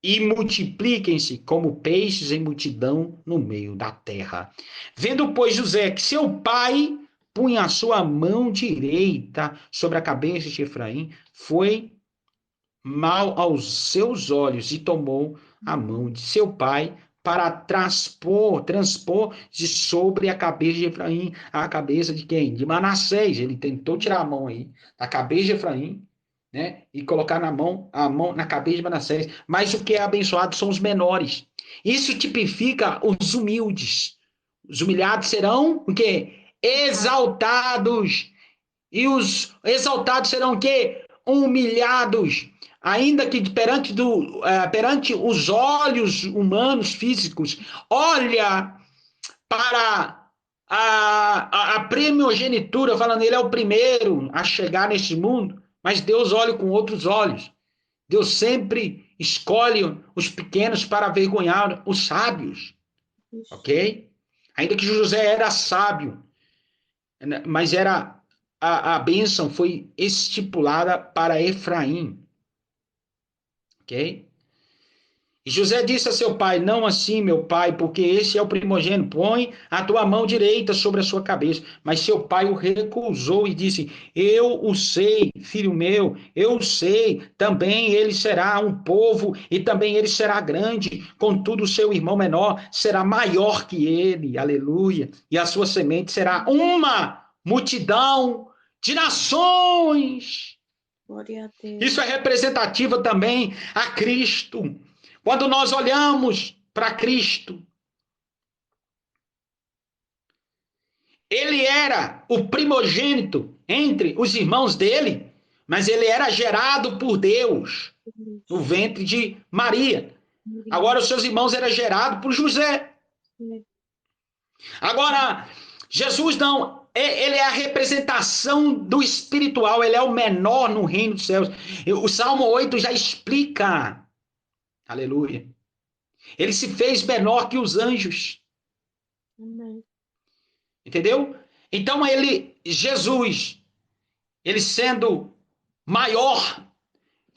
e multipliquem-se como peixes em multidão no meio da terra. Vendo, pois, José que seu pai punha a sua mão direita sobre a cabeça de Efraim, foi mal aos seus olhos e tomou a mão de seu pai para transpor de sobre a cabeça de Efraim a cabeça de quem? De Manassés. Ele tentou tirar a mão aí da cabeça de Efraim, né? E colocar a mão na cabeça de Manassés. Mas o que é abençoado são os menores. Isso tipifica os humildes. Os humilhados serão o quê? Exaltados. E os exaltados serão o quê? Humilhados. Ainda que perante os olhos humanos, físicos, olha para a primogenitura, falando ele é o primeiro a chegar neste mundo, mas Deus olha com outros olhos. Deus sempre escolhe os pequenos para vergonhar os sábios. Ok? Ainda que José era sábio, mas a bênção foi estipulada para Efraim. Ok? E José disse a seu pai: não assim, meu pai, porque esse é o primogênito, põe a tua mão direita sobre a sua cabeça. Mas seu pai o recusou e disse: eu o sei, filho meu, eu sei, também ele será um povo e também ele será grande, contudo o seu irmão menor será maior que ele, aleluia, e a sua semente será uma multidão de nações. Glória a Deus. Isso é representativa também a Cristo. Quando nós olhamos para Cristo, ele era o primogênito entre os irmãos dele, mas ele era gerado por Deus no ventre de Maria. Agora os seus irmãos eram gerados por José. Agora, Jesus não, ele é a representação do espiritual, ele é o menor no reino dos céus. O Salmo 8 já explica. Aleluia. Ele se fez menor que os anjos. Amém. Entendeu? Então Jesus, ele sendo maior,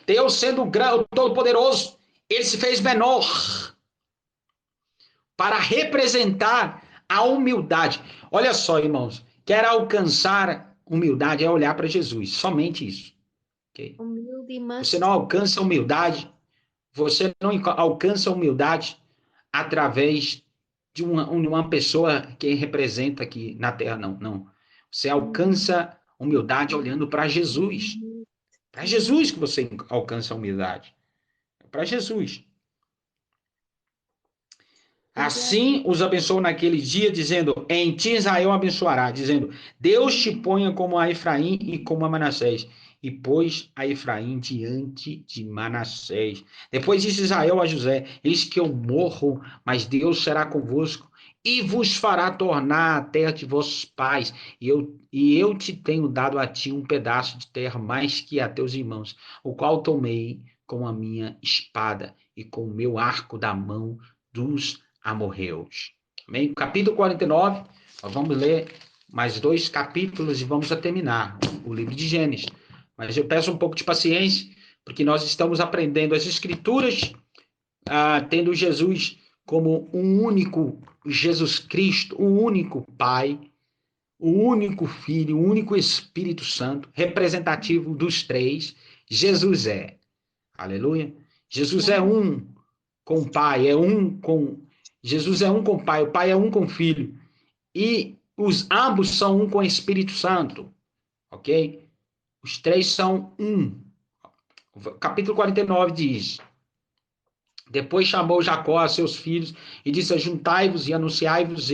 Deus sendo o Todo-Poderoso, ele se fez menor para representar a humildade. Olha só, irmãos, quer alcançar humildade é olhar para Jesus, somente isso. Okay? Humilde e Você não alcança humildade, você não alcança humildade através de uma pessoa que representa aqui na Terra, não, não. Você alcança humildade olhando para Jesus. Para Jesus que você alcança a humildade. Para Jesus. Assim os abençoou naquele dia, dizendo: em ti Israel abençoará, dizendo: Deus te ponha como a Efraim e como a Manassés. E pôs a Efraim diante de Manassés. Depois disse Israel a José: eis que eu morro, mas Deus será convosco e vos fará tornar a terra de vossos pais. E eu te tenho dado a ti um pedaço de terra mais que a teus irmãos, o qual tomei com a minha espada e com o meu arco da mão dos amorreus. Amém? Capítulo 49, nós vamos ler mais 2 capítulos e vamos terminar o livro de Gênesis. Mas eu peço um pouco de paciência, porque nós estamos aprendendo as Escrituras, tendo Jesus como um único Jesus Cristo, um único Pai, o único Filho, o único Espírito Santo, representativo dos três. Jesus é. Aleluia. Jesus é um com o Pai, Jesus é um com o Pai, o Pai é um com o Filho. E ambos são um com o Espírito Santo. Ok? Os três são um. O capítulo 49 diz: depois chamou Jacó a seus filhos e disse: juntai-vos e anunciai-vos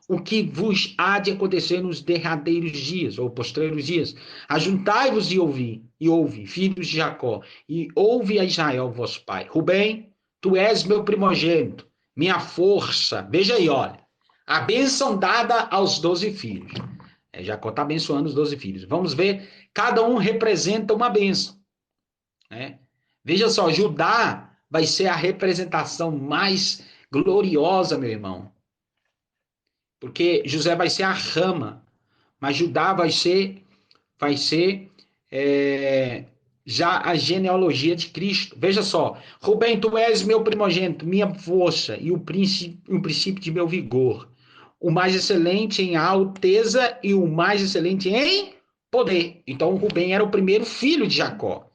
o que vos há de acontecer nos derradeiros dias, ou postreiros dias. Ajuntai-vos e ouve, filhos de Jacó, e ouve a Israel, vosso pai. Rubem, tu és meu primogênito, minha força. Veja aí, olha. A bênção dada aos 12 filhos. Jacó está abençoando os 12 filhos. Vamos ver, cada um representa uma bênção. Né? Veja só, Judá vai ser a representação mais gloriosa, meu irmão. Porque José vai ser a rama, mas Judá vai ser já a genealogia de Cristo. Veja só, Rubem, tu és meu primogênito, minha força e o princípio de meu vigor, o mais excelente em alteza e o mais excelente em poder. Então, Rubem era o primeiro filho de Jacó.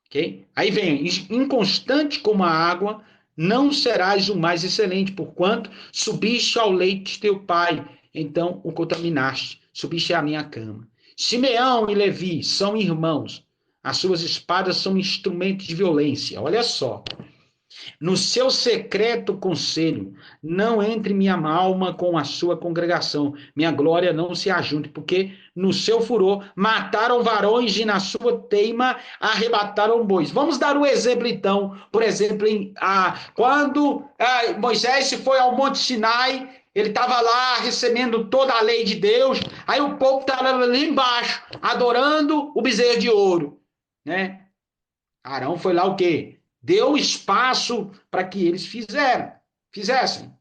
Okay? Aí vem, inconstante como a água, não serás o mais excelente, porquanto subiste ao leito de teu pai, então o contaminaste, subiste à minha cama. Simeão e Levi são irmãos, as suas espadas são instrumentos de violência. Olha só, no seu secreto conselho, não entre minha alma com a sua congregação, minha glória não se ajunte, porque no seu furor mataram varões e na sua teima arrebataram bois. Vamos dar um exemplo então, por exemplo, quando Moisés se foi ao Monte Sinai, ele estava lá recebendo toda a lei de Deus, aí o povo estava ali embaixo, adorando o bezerro de ouro, né? Arão foi lá o quê? Deu espaço para que eles fizessem.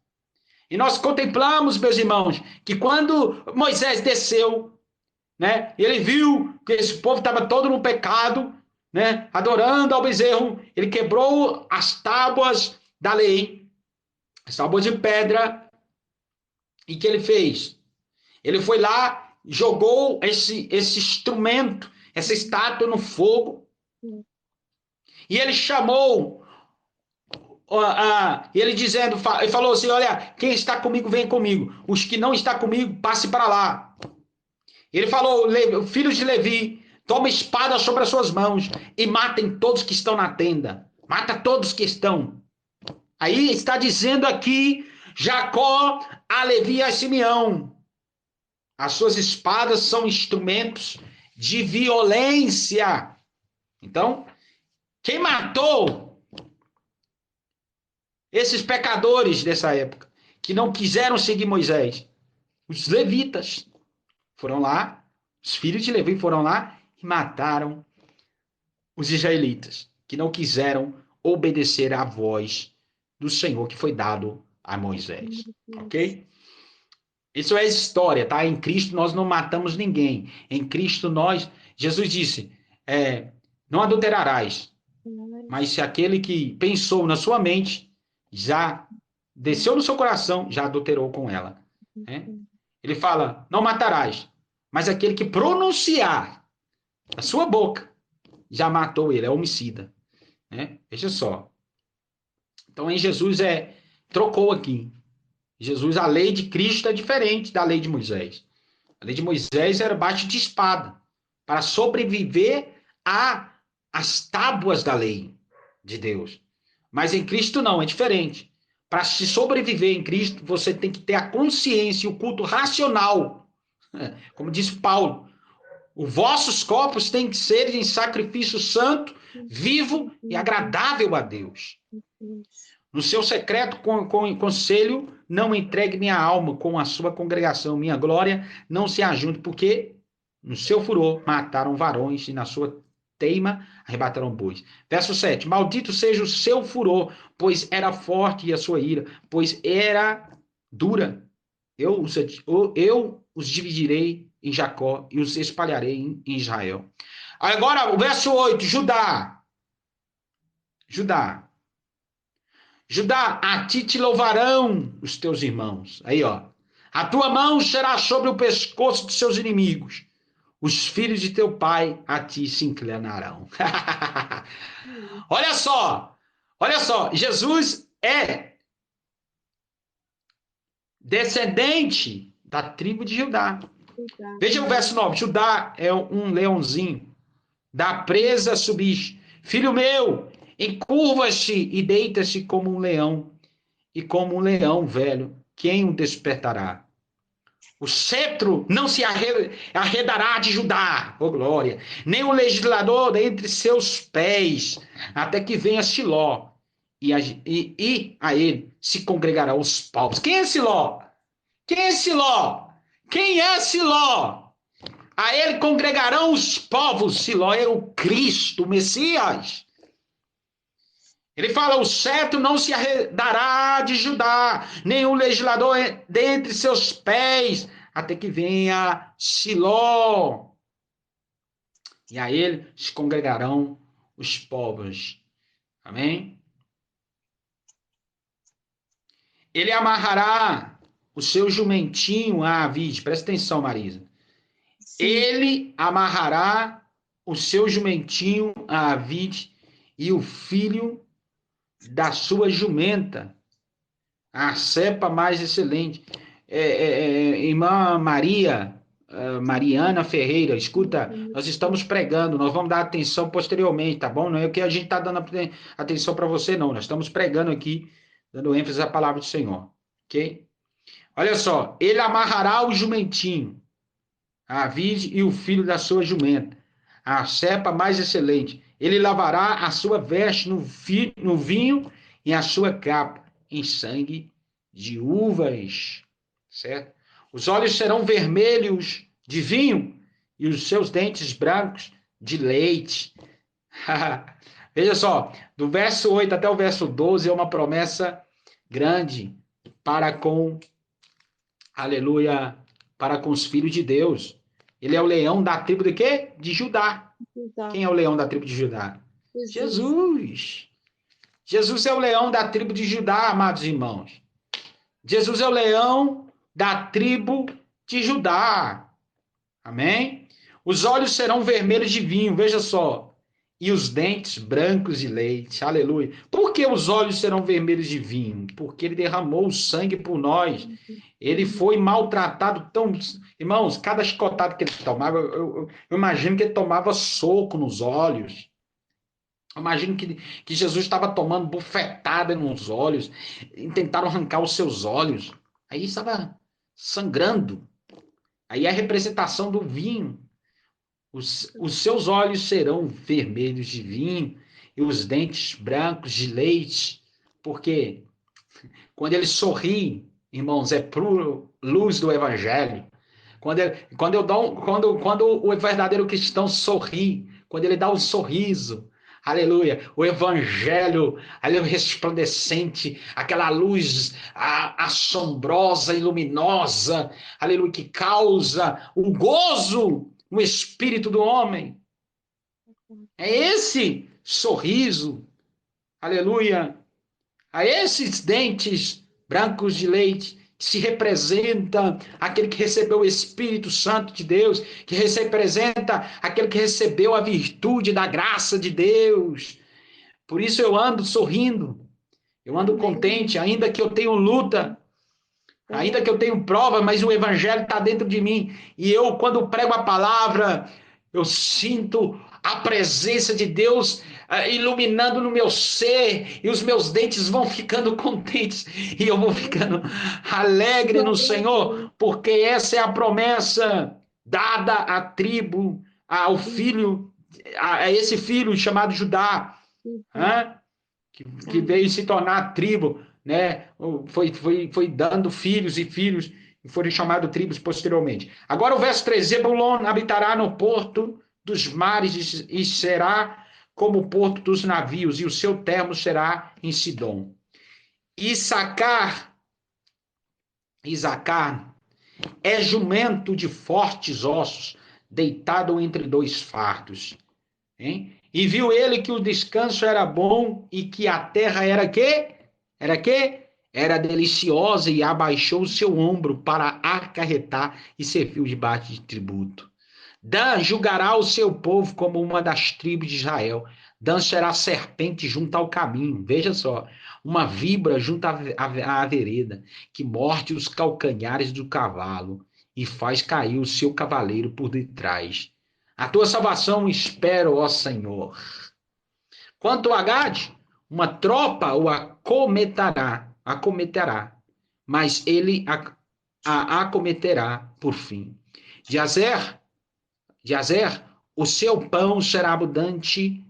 E nós contemplamos, meus irmãos, que quando Moisés desceu, né, ele viu que esse povo estava todo no pecado, né, adorando ao bezerro, ele quebrou as tábuas da lei, as tábuas de pedra, e que ele fez? Ele foi lá, jogou esse instrumento, essa estátua no fogo, e ele chamou ele dizendo, ele falou assim, olha, quem está comigo, vem comigo. Os que não estão comigo, passe para lá. Ele falou, filhos de Levi, toma espada sobre as suas mãos e matem todos que estão na tenda. Mata todos que estão. Aí está dizendo aqui, Jacó, a Levi e a Simeão. As suas espadas são instrumentos de violência. Então, quem matou esses pecadores dessa época, que não quiseram seguir Moisés? Os levitas foram lá, os filhos de Levi foram lá e mataram os israelitas, que não quiseram obedecer à voz do Senhor que foi dado a Moisés. Ok? Isso é história, tá? Em Cristo nós não matamos ninguém. Em Cristo Jesus disse, não adulterarás. Mas se aquele que pensou na sua mente, já desceu no seu coração, já adulterou com ela. Né? Ele fala, não matarás. Mas aquele que pronunciar a sua boca, já matou ele, é homicida. Né? Veja só. Então, em Jesus trocou aqui. Jesus, a lei de Cristo é diferente da lei de Moisés. A lei de Moisés era baixo de espada, para sobreviver às tábuas da lei de Deus. Mas em Cristo não, é diferente. Para se sobreviver em Cristo, você tem que ter a consciência e o culto racional. Como disse Paulo, os vossos corpos têm que ser em sacrifício santo, vivo e agradável a Deus. No seu secreto conselho, não entregue minha alma com a sua congregação. Minha glória não se ajunte, porque no seu furor mataram varões e na sua teima arrebataram bois. Verso 7. Maldito seja o seu furor, pois era forte, e a sua ira, pois era dura. Eu os dividirei em Jacó e os espalharei em Israel. Agora, o verso 8. Judá. Judá, a ti te louvarão os teus irmãos. Aí, ó. A tua mão será sobre o pescoço dos seus inimigos. Os filhos de teu pai a ti se inclinarão. Olha só. Jesus é descendente da tribo de Judá. Veja o verso 9. Judá é um leãozinho. Da presa subiste. Filho meu, encurva-se e deita-se como um leão. E como um leão velho, quem o despertará? O cetro não se arredará de Judá, oh glória, nem o legislador dentre seus pés, até que venha Siló, e a ele se congregarão os povos. Quem é Siló? Quem é Siló? Quem é Siló? A ele congregarão os povos. Siló é o Cristo, o Messias. Ele fala, o cetro não se arredará de Judá, nem o legislador dentre seus pés, até que venha Siló. E a ele se congregarão os povos. Amém? Ele amarrará o seu jumentinho à vide. Presta atenção, Marisa. Sim. Ele amarrará o seu jumentinho à vide e o filho da sua jumenta, a cepa mais excelente. Irmã Mariana Ferreira, escuta, nós estamos pregando, nós vamos dar atenção posteriormente, tá bom? Não é o que a gente está dando atenção para você, não. Nós estamos pregando aqui, dando ênfase à palavra do Senhor, ok? Olha só, ele amarrará o jumentinho, a vide e o filho da sua jumenta, a cepa mais excelente. Ele lavará a sua veste no vinho e a sua capa em sangue de uvas. Certo? Os olhos serão vermelhos de vinho e os seus dentes brancos de leite. Veja só, do verso 8 até o verso 12 é uma promessa grande para com, aleluia, para com os filhos de Deus. Ele é o leão da tribo de quê? De Judá. Quem é o leão da tribo de Judá? Jesus. Jesus é o leão da tribo de Judá, amados irmãos. Jesus é o leão da tribo de Judá. Amém? Os olhos serão vermelhos de vinho, veja só. E os dentes brancos de leite. Aleluia. Por que os olhos serão vermelhos de vinho? Porque ele derramou o sangue por nós. Ele foi maltratado tão... Irmãos, cada chicotada que ele tomava, eu imagino que ele tomava soco nos olhos. Eu imagino que Jesus estava tomando bufetada nos olhos. E tentaram arrancar os seus olhos. Aí estava sangrando. Aí é a representação do vinho. Os seus olhos serão vermelhos de vinho e os dentes brancos de leite. Porque quando ele sorri, irmãos, é pura luz do evangelho. Quando o verdadeiro cristão sorri, quando ele dá um sorriso, aleluia, o evangelho, aleluia, resplandecente, aquela luz assombrosa e luminosa, aleluia, que causa um gozo no espírito do homem. É esse sorriso, aleluia, a esses dentes brancos de leite, que se representa aquele que recebeu o Espírito Santo de Deus, que representa aquele que recebeu a virtude da graça de Deus. Por isso eu ando sorrindo, eu ando contente, ainda que eu tenha luta, ainda que eu tenha prova, mas o evangelho está dentro de mim. E eu, quando prego a palavra, eu sinto a presença de Deus iluminando no meu ser, e os meus dentes vão ficando contentes, e eu vou ficando alegre no Senhor, porque essa é a promessa dada à tribo, ao filho, a esse filho chamado Judá, que veio se tornar tribo, né? Foi dando filhos e filhos, e foram chamados tribos posteriormente. Agora o verso 3, Zebulon habitará no porto dos mares e será como o porto dos navios, e o seu termo será em Sidom. Issacar é jumento de fortes ossos, deitado entre dois fardos. Hein? E viu ele que o descanso era bom e que a terra era quê? Era quê? Era deliciosa, e abaixou o seu ombro para acarretar e serviu debaixo de tributo. Dan julgará o seu povo como uma das tribos de Israel. Dan será serpente junto ao caminho. Veja só, uma víbora junto à vereda, que morde os calcanhares do cavalo e faz cair o seu cavaleiro por detrás. A tua salvação espero, ó Senhor. Quanto a Gade, uma tropa o acometerá, mas ele a acometerá por fim. De Azer, o seu pão será abundante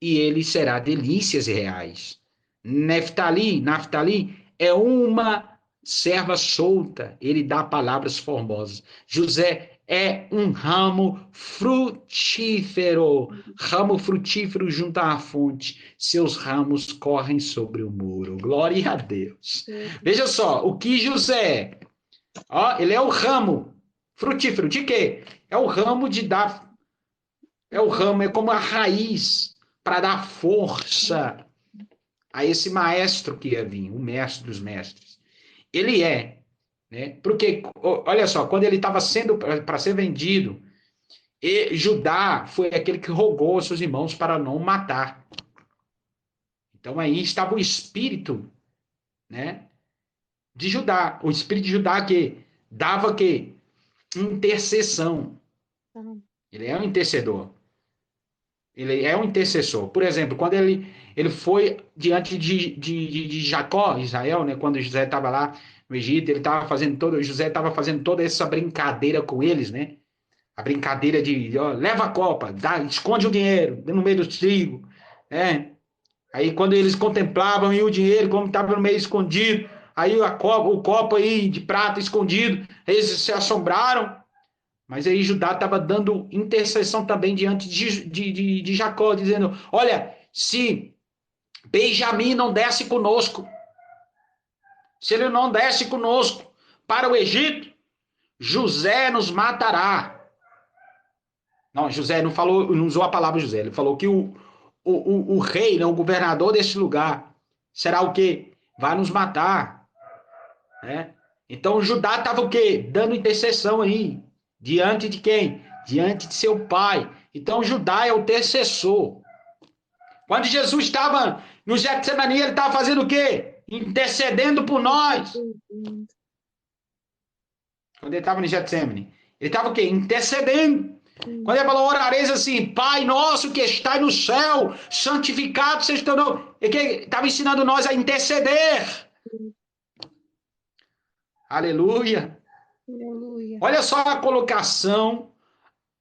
e ele será delícias reais. Naftali é uma serva solta, ele dá palavras formosas. José é um ramo frutífero junto à fonte. Seus ramos correm sobre o muro. Glória a Deus. Veja só, o que José é? Ele é o ramo frutífero. De quê? É o ramo de dar. É como a raiz para dar força a esse maestro que ia vir, o mestre dos mestres. Ele é, né? Porque, olha só, quando ele estava sendo para ser vendido, Judá foi aquele que rogou aos seus irmãos para não matar. Então aí estava o espírito, né, de Judá, o espírito de Judá que dava que intercessão. Ele é um intercedor. Ele é um intercessor. Por exemplo, quando ele foi diante de Jacó, Israel, né, quando José estava lá no Egito, José estava fazendo toda essa brincadeira com eles, né? A brincadeira de leva a copa, esconde o dinheiro no meio do trigo, né? Aí quando eles contemplavam e o dinheiro, como estava no meio escondido, aí o copo aí de prata escondido, eles se assombraram. Mas aí Judá estava dando intercessão também diante de Jacó, dizendo: olha, se Benjamim não desce conosco, se ele não desce conosco para o Egito, José nos matará. Não, José não falou, não usou a palavra José, ele falou que o rei, né, o governador desse lugar, será o quê? Vai nos matar. Né? Então Judá estava o quê? Dando intercessão aí. Diante de quem? Diante de seu pai. Então Judá é o intercessor. Quando Jesus estava no Getsemane, ele estava fazendo o quê? Intercedendo por nós. Quando ele estava no Getsemane, ele estava o quê? Intercedendo. Quando ele falou, orareis assim, Pai nosso que está no céu, santificado seja o teu nome. Ele estava ensinando nós a interceder. Aleluia. Aleluia. Olha só a colocação.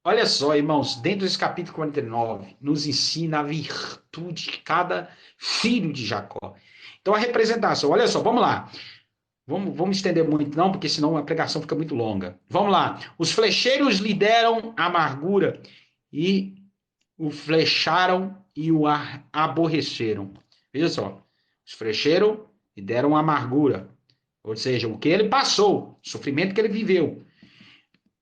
Olha só, irmãos, dentro desse capítulo 49, nos ensina a virtude de cada filho de Jacó. Então, a representação, olha só, vamos lá. Vamos estender muito, não, porque senão a pregação fica muito longa. Vamos lá. Os flecheiros lhe deram amargura e o flecharam e o aborreceram. Veja só, os flecharam e deram amargura. Ou seja, o que ele passou, o sofrimento que ele viveu.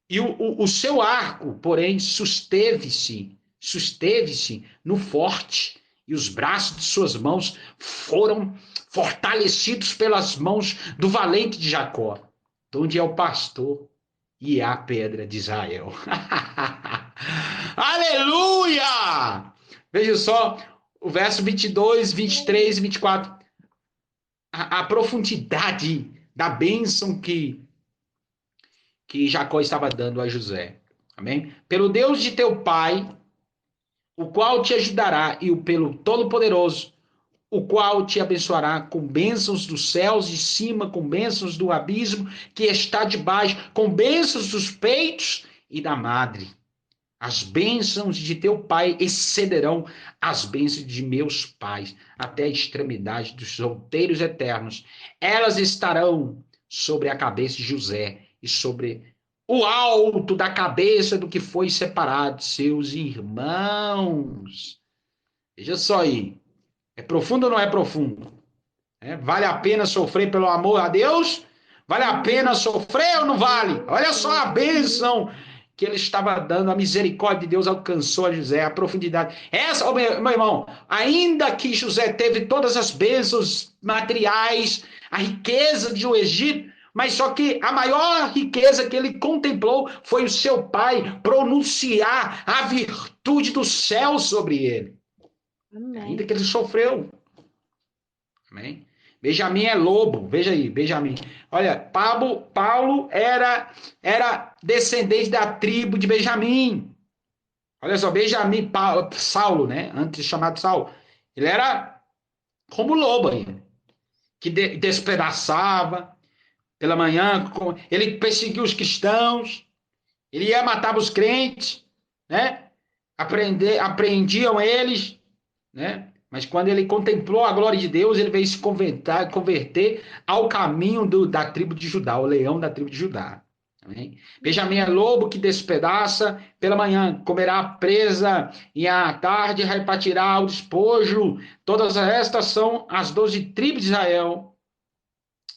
E o seu arco, porém, susteve-se no forte, e os braços de suas mãos foram fortalecidos pelas mãos do valente de Jacó, de onde é o pastor e a pedra de Israel. Aleluia! Veja só o verso 22, 23 e 24. A profundidade da bênção que Jacó estava dando a José. Amém? Pelo Deus de teu pai, o qual te ajudará, e pelo Todo-Poderoso, o qual te abençoará com bênçãos dos céus de cima, com bênçãos do abismo que está debaixo, com bênçãos dos peitos e da madre. As bênçãos de teu pai excederão as bênçãos de meus pais, até a extremidade dos solteiros eternos. Elas estarão sobre a cabeça de José e sobre o alto da cabeça do que foi separado de seus irmãos. Veja só aí. É profundo ou não é profundo? Vale a pena sofrer pelo amor a Deus? Vale a pena sofrer ou não vale? Olha só a bênção que ele estava dando, a misericórdia de Deus alcançou a José, a profundidade. Essa, meu irmão, ainda que José teve todas as bênçãos materiais, a riqueza do Egito, mas só que a maior riqueza que ele contemplou foi o seu pai pronunciar a virtude do céu sobre ele. Amém. Ainda que ele sofreu. Amém? Benjamim é lobo, veja aí, Benjamim. Olha, Paulo era descendente da tribo de Benjamim. Olha só, Benjamim, Saulo, né? Antes chamado Saulo. Ele era como lobo aí, que despedaçava pela manhã, ele perseguia os cristãos, ele ia matar os crentes, né? Apreendiam eles, né? Mas quando ele contemplou a glória de Deus, ele veio se converter ao caminho da tribo de Judá, o leão da tribo de Judá. Amém? Benjamim é lobo que despedaça pela manhã, comerá a presa e à tarde repartirá o despojo. Todas estas são as 12 tribos de Israel.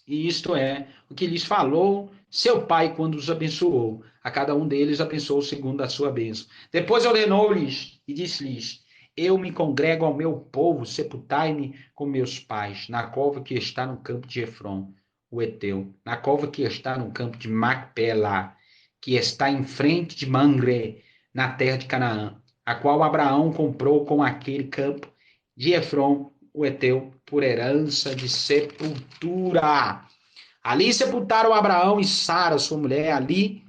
E isto é o que lhes falou seu pai quando os abençoou. A cada um deles abençoou segundo a sua bênção. Depois ordenou-lhes e disse-lhes: eu me congrego ao meu povo, sepultai-me com meus pais, na cova que está no campo de Efron, o Eteu, na cova que está no campo de Macpela, que está em frente de Mamre, na terra de Canaã, a qual Abraão comprou com aquele campo de Efron, o Eteu, por herança de sepultura. Ali sepultaram Abraão e Sara, sua mulher, ali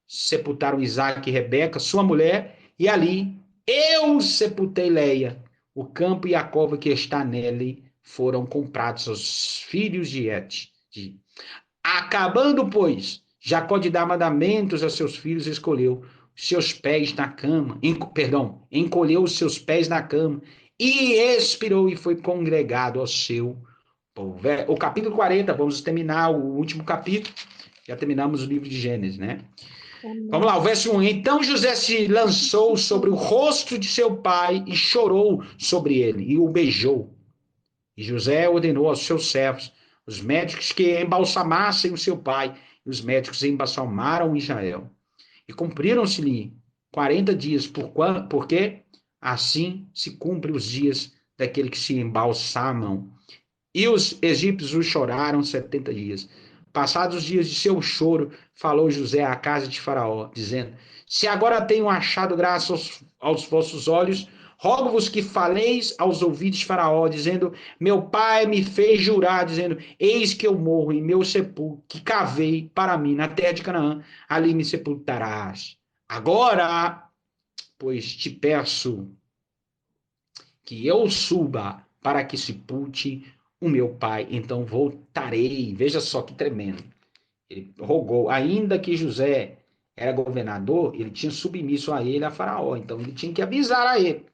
sepultaram Isaac e Rebeca, sua mulher, e ali eu sepultei Leia. O campo e a cova que está nele foram comprados aos filhos de Et. Acabando, pois, Jacó de dar mandamentos a seus filhos, escolheu seus pés na cama, encolheu os seus pés na cama e expirou e foi congregado ao seu povo. O capítulo 40, vamos terminar o último capítulo, já terminamos o livro de Gênesis, né? Amém. Vamos lá, o verso 1. Então José se lançou sobre o rosto de seu pai e chorou sobre ele e o beijou. E José ordenou aos seus servos, os médicos, que embalsamassem o seu pai. E os médicos embalsamaram Israel. E cumpriram-se-lhe 40 dias, porque assim se cumprem os dias daquele que se embalsamam. E os egípcios o choraram 70 dias. Passados os dias de seu choro, falou José à casa de Faraó, dizendo: se agora tenho achado graça aos vossos olhos, rogo-vos que faleis aos ouvidos de Faraó, dizendo: meu pai me fez jurar, dizendo: eis que eu morro em meu sepulcro, que cavei para mim na terra de Canaã, ali me sepultarás. Agora, pois te peço que eu suba para que sepulte o meu pai, então voltarei. Veja só que tremendo. Ele rogou, ainda que José era governador, ele tinha submisso a ele, a Faraó, então ele tinha que avisar a ele.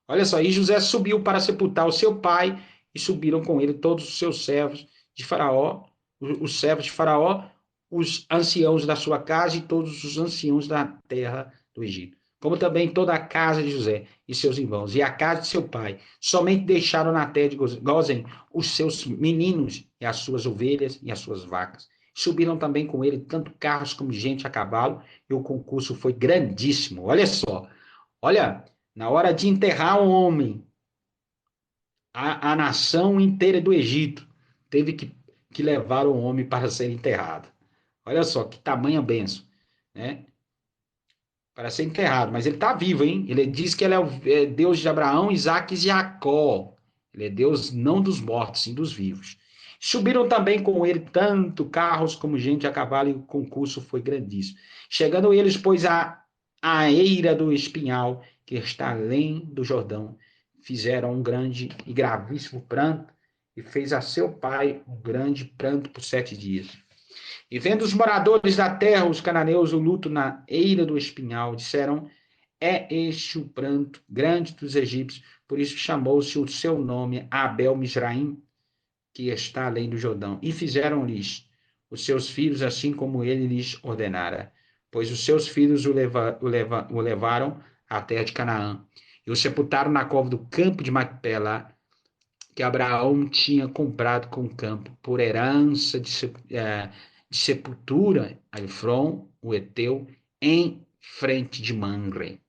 Olha só, e José subiu para sepultar o seu pai, e subiram com ele todos os seus servos de Faraó, os servos de Faraó, os anciãos da sua casa e todos os anciãos da terra do Egito. como também toda a casa de José e seus irmãos, e a casa de seu pai. Somente deixaram na terra de Gósen os seus meninos, e as suas ovelhas e as suas vacas. Subiram também com ele tanto carros como gente a cavalo, e o concurso foi grandíssimo. Olha só, olha, na hora de enterrar um homem, a nação inteira do Egito teve que levar o homem para ser enterrado. Olha só que tamanha benção, né? Para ser enterrado, mas ele está vivo, hein? Ele diz que ele é Deus de Abraão, Isaque e Jacó. Ele é Deus não dos mortos, sim dos vivos. Subiram também com ele tanto carros como gente a cavalo, e o concurso foi grandíssimo. Chegando eles, pois, à eira do Espinhal, que está além do Jordão, fizeram um grande e gravíssimo pranto, e fez a seu pai um grande pranto por 7 dias. E vendo os moradores da terra, os cananeus, o luto na eira do Espinhal, disseram: é este o pranto grande dos egípcios, por isso chamou-se o seu nome Abel Misraim, que está além do Jordão. E fizeram-lhes os seus filhos assim como ele lhes ordenara, pois os seus filhos o levaram à terra de Canaã, e o sepultaram na cova do campo de Macpela, que Abraão tinha comprado com o campo, por herança de sepultura a Efron, o Eteu, em frente de Mamre.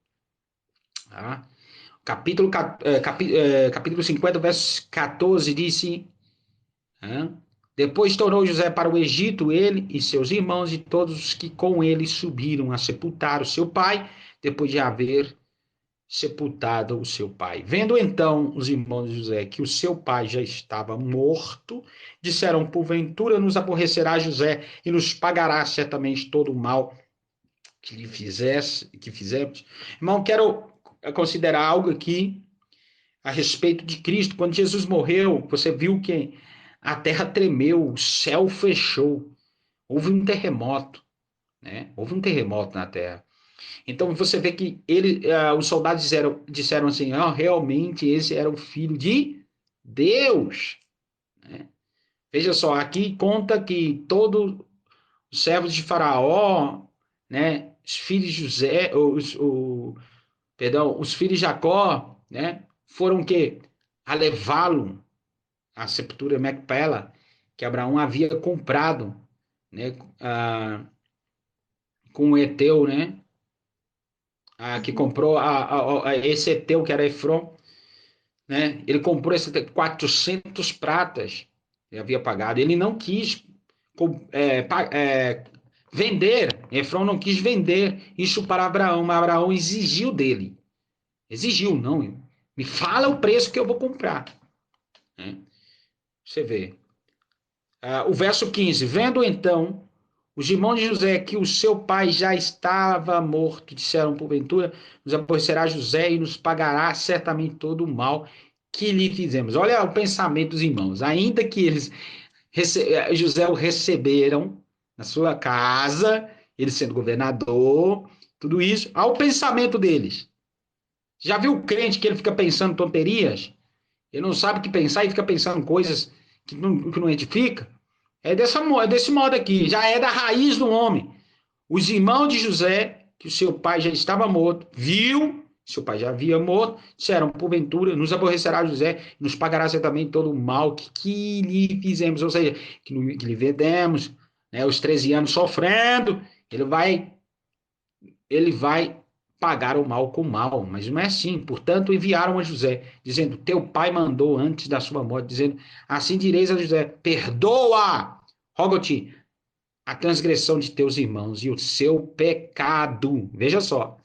Tá? Capítulo 50, verso 14, disse: depois tornou José para o Egito, ele e seus irmãos, e todos os que com ele subiram a sepultar o seu pai, depois de haver sepultado o seu pai. Vendo então os irmãos de José que o seu pai já estava morto, disseram: porventura nos aborrecerá José e nos pagará certamente todo o mal que fizemos. Irmão, quero considerar algo aqui a respeito de Cristo. Quando Jesus morreu, você viu que a terra tremeu, o céu fechou, houve um terremoto, né? Houve um terremoto na terra. Então você vê que os soldados disseram assim: realmente esse era o filho de Deus. Né? Veja só, aqui conta que todos os servos de Faraó, né, os filhos de José, os filhos de Jacó, né, foram que a levá-lo à sepultura de Macpela, que Abraão havia comprado, né, com o Eteu, né, que comprou esse Eteu, que era Efron, né? Ele comprou esse 400 pratas, ele havia pagado. Ele não quis vender, Efron não quis vender isso para Abraão, mas Abraão exigiu dele. Exigiu, não, me fala o preço que eu vou comprar. Né? Você vê. O verso 15, vendo então os irmãos de José que o seu pai já estava morto, disseram: porventura nos aborrecerá José e nos pagará certamente todo o mal que lhe fizemos. Olha o pensamento dos irmãos. Ainda que José o receberam na sua casa, ele sendo governador, tudo isso, ao pensamento deles. Já viu o crente que ele fica pensando tonterias? Ele não sabe o que pensar e fica pensando coisas que não edifica? É desse modo aqui, já é da raiz do homem. Os irmãos de José, que o seu pai já estava morto, viu, seu pai já havia morto, disseram: porventura nos aborrecerá José, nos pagará certamente todo o mal que lhe fizemos, ou seja, que lhe vendemos, né, os 13 anos sofrendo, ele vai pagar o mal com o mal, mas não é assim. Portanto, enviaram a José, dizendo: teu pai mandou antes da sua morte, dizendo: assim direis a José: perdoa, rogo-te, a transgressão de teus irmãos e o seu pecado. Veja só.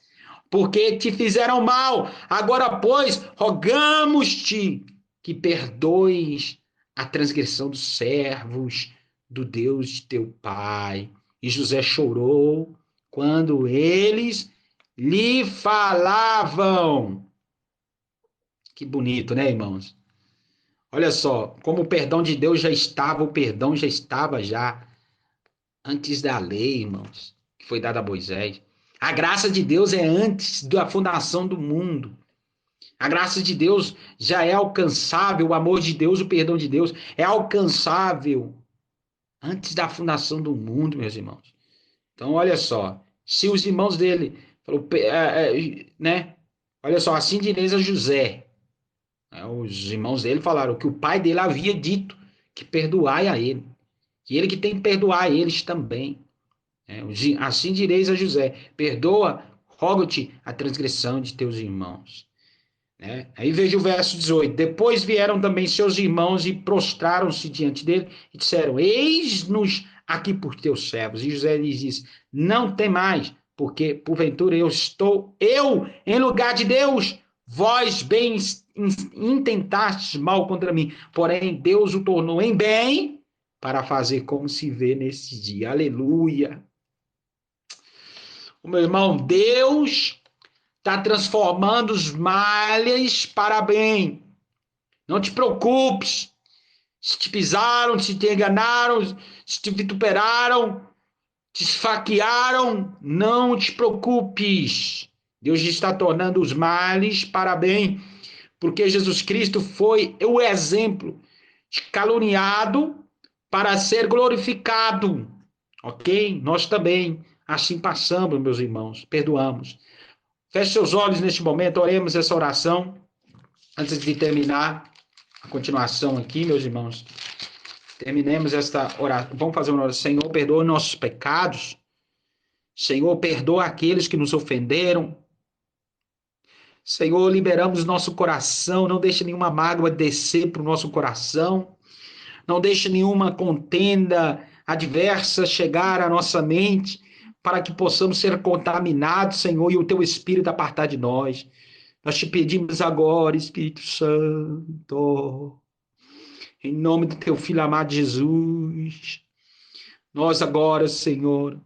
Porque te fizeram mal. Agora, pois, rogamos-te que perdoes a transgressão dos servos do Deus de teu pai. E José chorou quando eles lhe falavam. Que bonito, né, irmãos? Olha só, como o perdão de Deus o perdão já estava já antes da lei, irmãos, que foi dada a Moisés. A graça de Deus é antes da fundação do mundo. A graça de Deus já é alcançável, o amor de Deus, o perdão de Deus é alcançável antes da fundação do mundo, meus irmãos. Então, olha só, se os irmãos dele Falou, né? Olha só, assim direis a José. Os irmãos dele falaram que o pai dele havia dito que perdoai a ele. Que ele que tem que perdoar eles também. Assim direis a José: perdoa, rogo-te a transgressão de teus irmãos. Né? Aí veja o verso 18. Depois vieram também seus irmãos e prostraram-se diante dele e disseram: eis-nos aqui por teus servos. E José lhes disse: não tem mais, porque porventura eu em lugar de Deus, vós bem intentastes mal contra mim, porém Deus o tornou em bem para fazer como se vê nesse dia. Aleluia. O meu irmão, Deus está transformando os males para bem. Não te preocupes. Se te pisaram, se te enganaram, se te vituperaram, te esfaquearam, não te preocupes. Deus está tornando os males para bem, porque Jesus Cristo foi o exemplo de caluniado para ser glorificado. Ok? Nós também assim passamos, meus irmãos, perdoamos. Feche seus olhos neste momento, oremos essa oração antes de terminar a continuação aqui, meus irmãos. Terminemos esta oração. Vamos fazer uma oração. Senhor, perdoa nossos pecados. Senhor, perdoa aqueles que nos ofenderam. Senhor, liberamos nosso coração. Não deixe nenhuma mágoa descer para o nosso coração. Não deixe nenhuma contenda adversa chegar à nossa mente para que possamos ser contaminados, Senhor, e o teu Espírito apartar de nós. Nós te pedimos agora, Espírito Santo, em nome do teu Filho amado Jesus, nós agora, Senhor,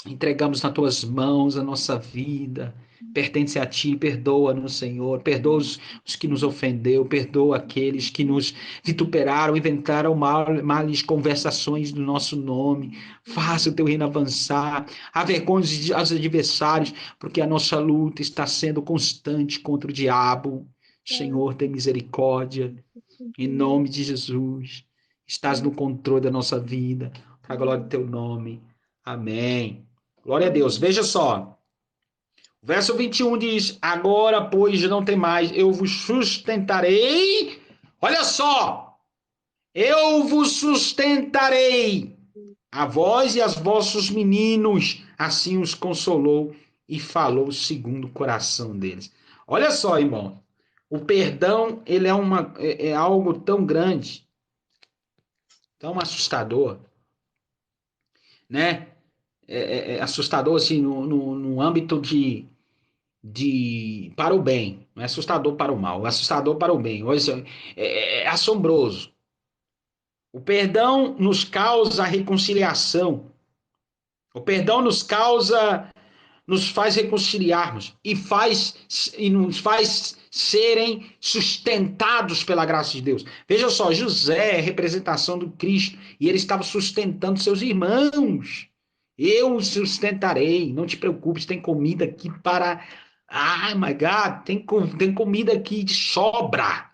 entregamos nas tuas mãos a nossa vida, pertence a ti, perdoa-nos, Senhor, perdoa os que nos ofendeu, perdoa aqueles que nos vituperaram, inventaram males conversações no nosso nome, faça o teu reino avançar, avergonhe os adversários, porque a nossa luta está sendo constante contra o diabo. Senhor, tem misericórdia, em nome de Jesus, estás no controle da nossa vida, para a glória do teu nome, amém. Glória a Deus. Veja só. O verso 21 diz: agora, pois, não tem mais, eu vos sustentarei. Olha só. Eu vos sustentarei, a vós e aos vossos meninos. Assim os consolou e falou segundo o coração deles. Olha só, irmão. O perdão, ele é algo tão grande, tão assustador, né? É assustador, assim, no âmbito para o bem, não é assustador para o mal, é assustador para o bem. É assombroso. O perdão nos causa reconciliação. O perdão nos faz reconciliarmos e nos faz serem sustentados pela graça de Deus. Veja só, José é representação do Cristo e ele estava sustentando seus irmãos. Eu os sustentarei, não te preocupes, tem comida aqui para. Ai, my God, tem comida aqui de sobra.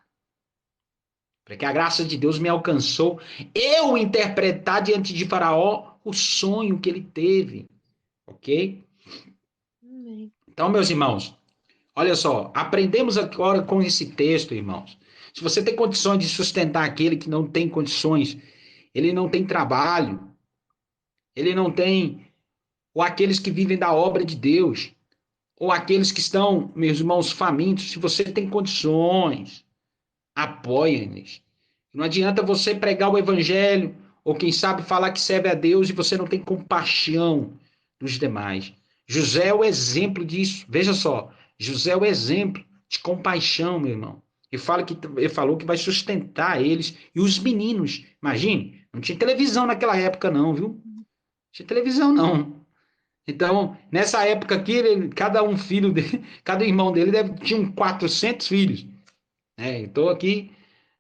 Porque a graça de Deus me alcançou. Eu interpretar diante de Faraó o sonho que ele teve. Ok? Então, meus irmãos, olha só, aprendemos agora com esse texto, irmãos. Se você tem condições de sustentar aquele que não tem condições, ele não tem trabalho, ele não tem, ou aqueles que vivem da obra de Deus, ou aqueles que estão, meus irmãos, famintos, se você tem condições, apoie-nos. Não adianta você pregar o evangelho, ou quem sabe falar que serve a Deus e você não tem compaixão dos demais. José é o exemplo disso. Veja só, José é o exemplo de compaixão, meu irmão. Ele falou que vai sustentar eles e os meninos. Imagine, não tinha televisão naquela época, não, viu? Não tinha televisão, não. Então, nessa época aqui, cada um filho dele, cada irmão dele tinha 400 filhos. Estou aqui,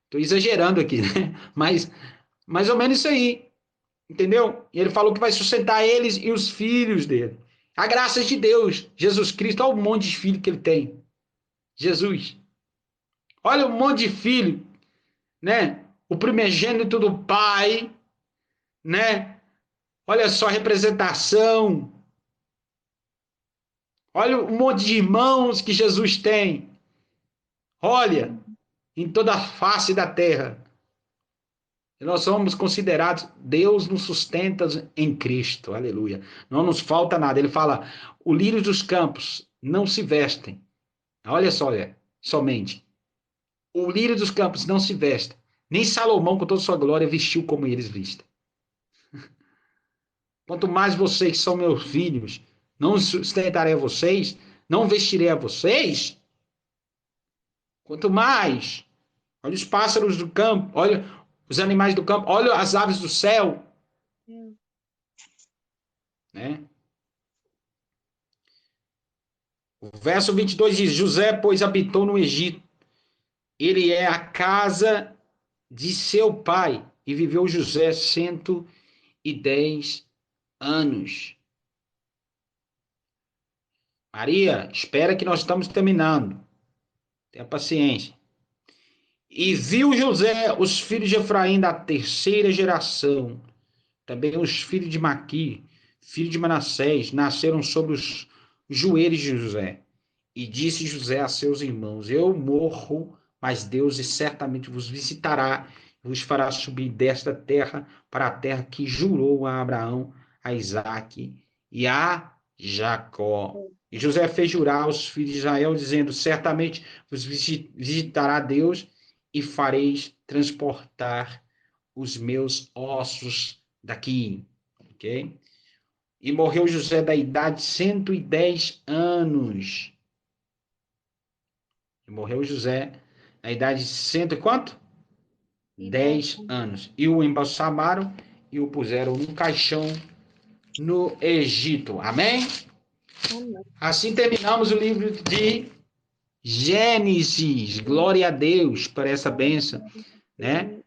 estou exagerando aqui, né? Mas mais ou menos isso aí. Entendeu? E ele falou que vai sustentar eles e os filhos dele. A graça de Deus, Jesus Cristo, olha o monte de filho que ele tem. Jesus. Olha o monte de filho, né? O primogênito do Pai, né? Olha só a representação. Olha o monte de irmãos que Jesus tem. Olha, em toda a face da terra. E nós somos considerados, Deus nos sustenta em Cristo, aleluia. Não nos falta nada. Ele fala, o lírio dos campos não se vestem. Olha só, somente. O lírio dos campos não se veste. Nem Salomão, com toda sua glória, vestiu como eles vestem. Quanto mais vocês que são meus filhos, não sustentarei a vocês, não vestirei a vocês. Quanto mais, olha os pássaros do campo, olha os animais do campo, olha as aves do céu, né? O verso 22 diz: José, pois, habitou no Egito. Ele é a casa de seu pai. E viveu José 110 anos. Maria, espera que nós estamos terminando. Tenha paciência. E viu José os filhos de Efraim da terceira geração. Também os filhos de Maqui, filho de Manassés, nasceram sobre os joelhos de José. E disse José a seus irmãos: Eu morro, mas Deus certamente vos visitará e vos fará subir desta terra para a terra que jurou a Abraão, a Isaque e a Jacó. E José fez jurar aos filhos de Israel, dizendo: Certamente vos visitará Deus e fareis transportar os meus ossos daqui. Ok? E morreu José da idade de 110 anos. E morreu José na idade de cento e quanto? E 10. 10 anos. E o embalsamaram e o puseram num caixão no Egito. Amém? Amém. Assim terminamos o livro de Gênesis. Glória a Deus por essa bênção, né?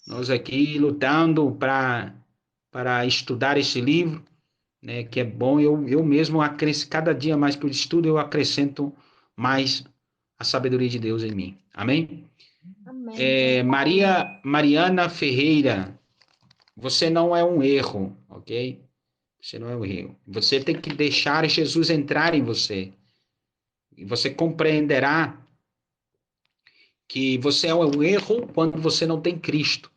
Nós aqui lutando para estudar esse livro, né? Que é bom. Eu mesmo, cada dia mais que eu estudo, eu acrescento mais a sabedoria de Deus em mim. Amém? Amém. Glória a Deus. Mariana Ferreira, você não é um erro, ok? Você não é um erro. Você tem que deixar Jesus entrar em você. E você compreenderá que você é um erro quando você não tem Cristo.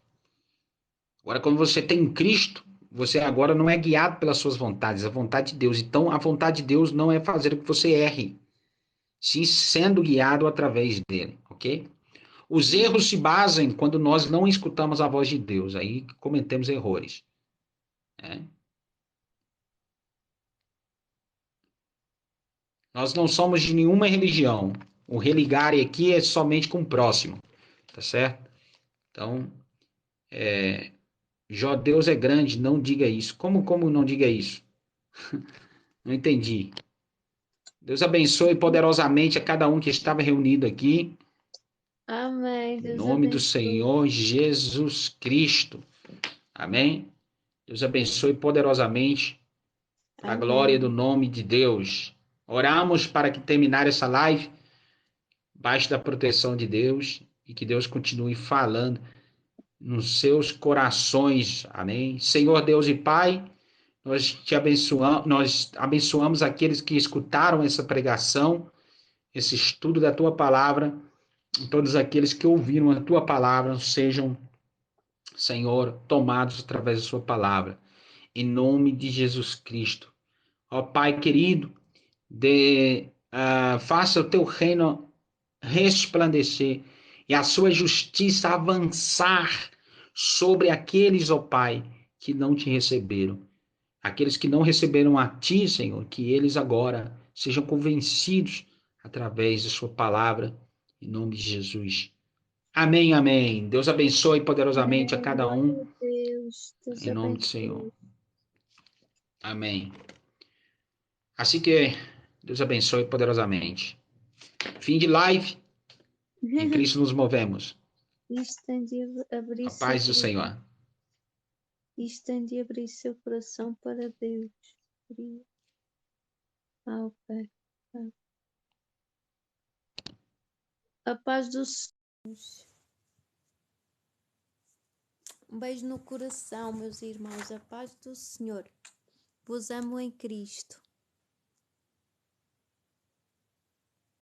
Agora, quando você tem Cristo, você agora não é guiado pelas suas vontades, a vontade de Deus. Então, a vontade de Deus não é fazer com que você erre, sim sendo guiado através dele, ok? Os erros se basam quando nós não escutamos a voz de Deus, aí cometemos erros. Né? Nós não somos de nenhuma religião. O religare aqui é somente com o próximo, tá certo? Então, Deus é grande, não diga isso. Como não diga isso? Não entendi. Deus abençoe poderosamente a cada um que estava reunido aqui, Amém. em Deus nome do abençoe. Senhor Jesus Cristo. Amém? Deus abençoe poderosamente, para a glória do Amém. nome de Deus. Oramos para que terminar essa live, baixo da proteção de Deus, e que Deus continue falando nos seus corações. Amém? Senhor Deus e Pai, nós abençoamos aqueles que escutaram essa pregação, esse estudo da tua palavra, e todos aqueles que ouviram a tua palavra sejam, Senhor, tomados através da sua palavra. Em nome de Jesus Cristo. Ó Pai querido, faça o teu reino resplandecer e a sua justiça avançar sobre aqueles, ó Pai, que não te receberam. Aqueles que não receberam a ti, Senhor, que eles agora sejam convencidos através da sua palavra, em nome de Jesus. Amém, amém. Deus abençoe poderosamente a Amém. cada Glória um, a Deus. Deus em nome do Senhor. abençoe. Amém. Assim que Deus abençoe poderosamente. Fim de live. Em Cristo nos movemos. Isto tem de abrir A seu paz do coração. Senhor. Isto tem de abrir seu coração para Deus. Ok. A paz do Senhor. Um beijo no coração, meus irmãos. A paz do Senhor. Vos amo em Cristo.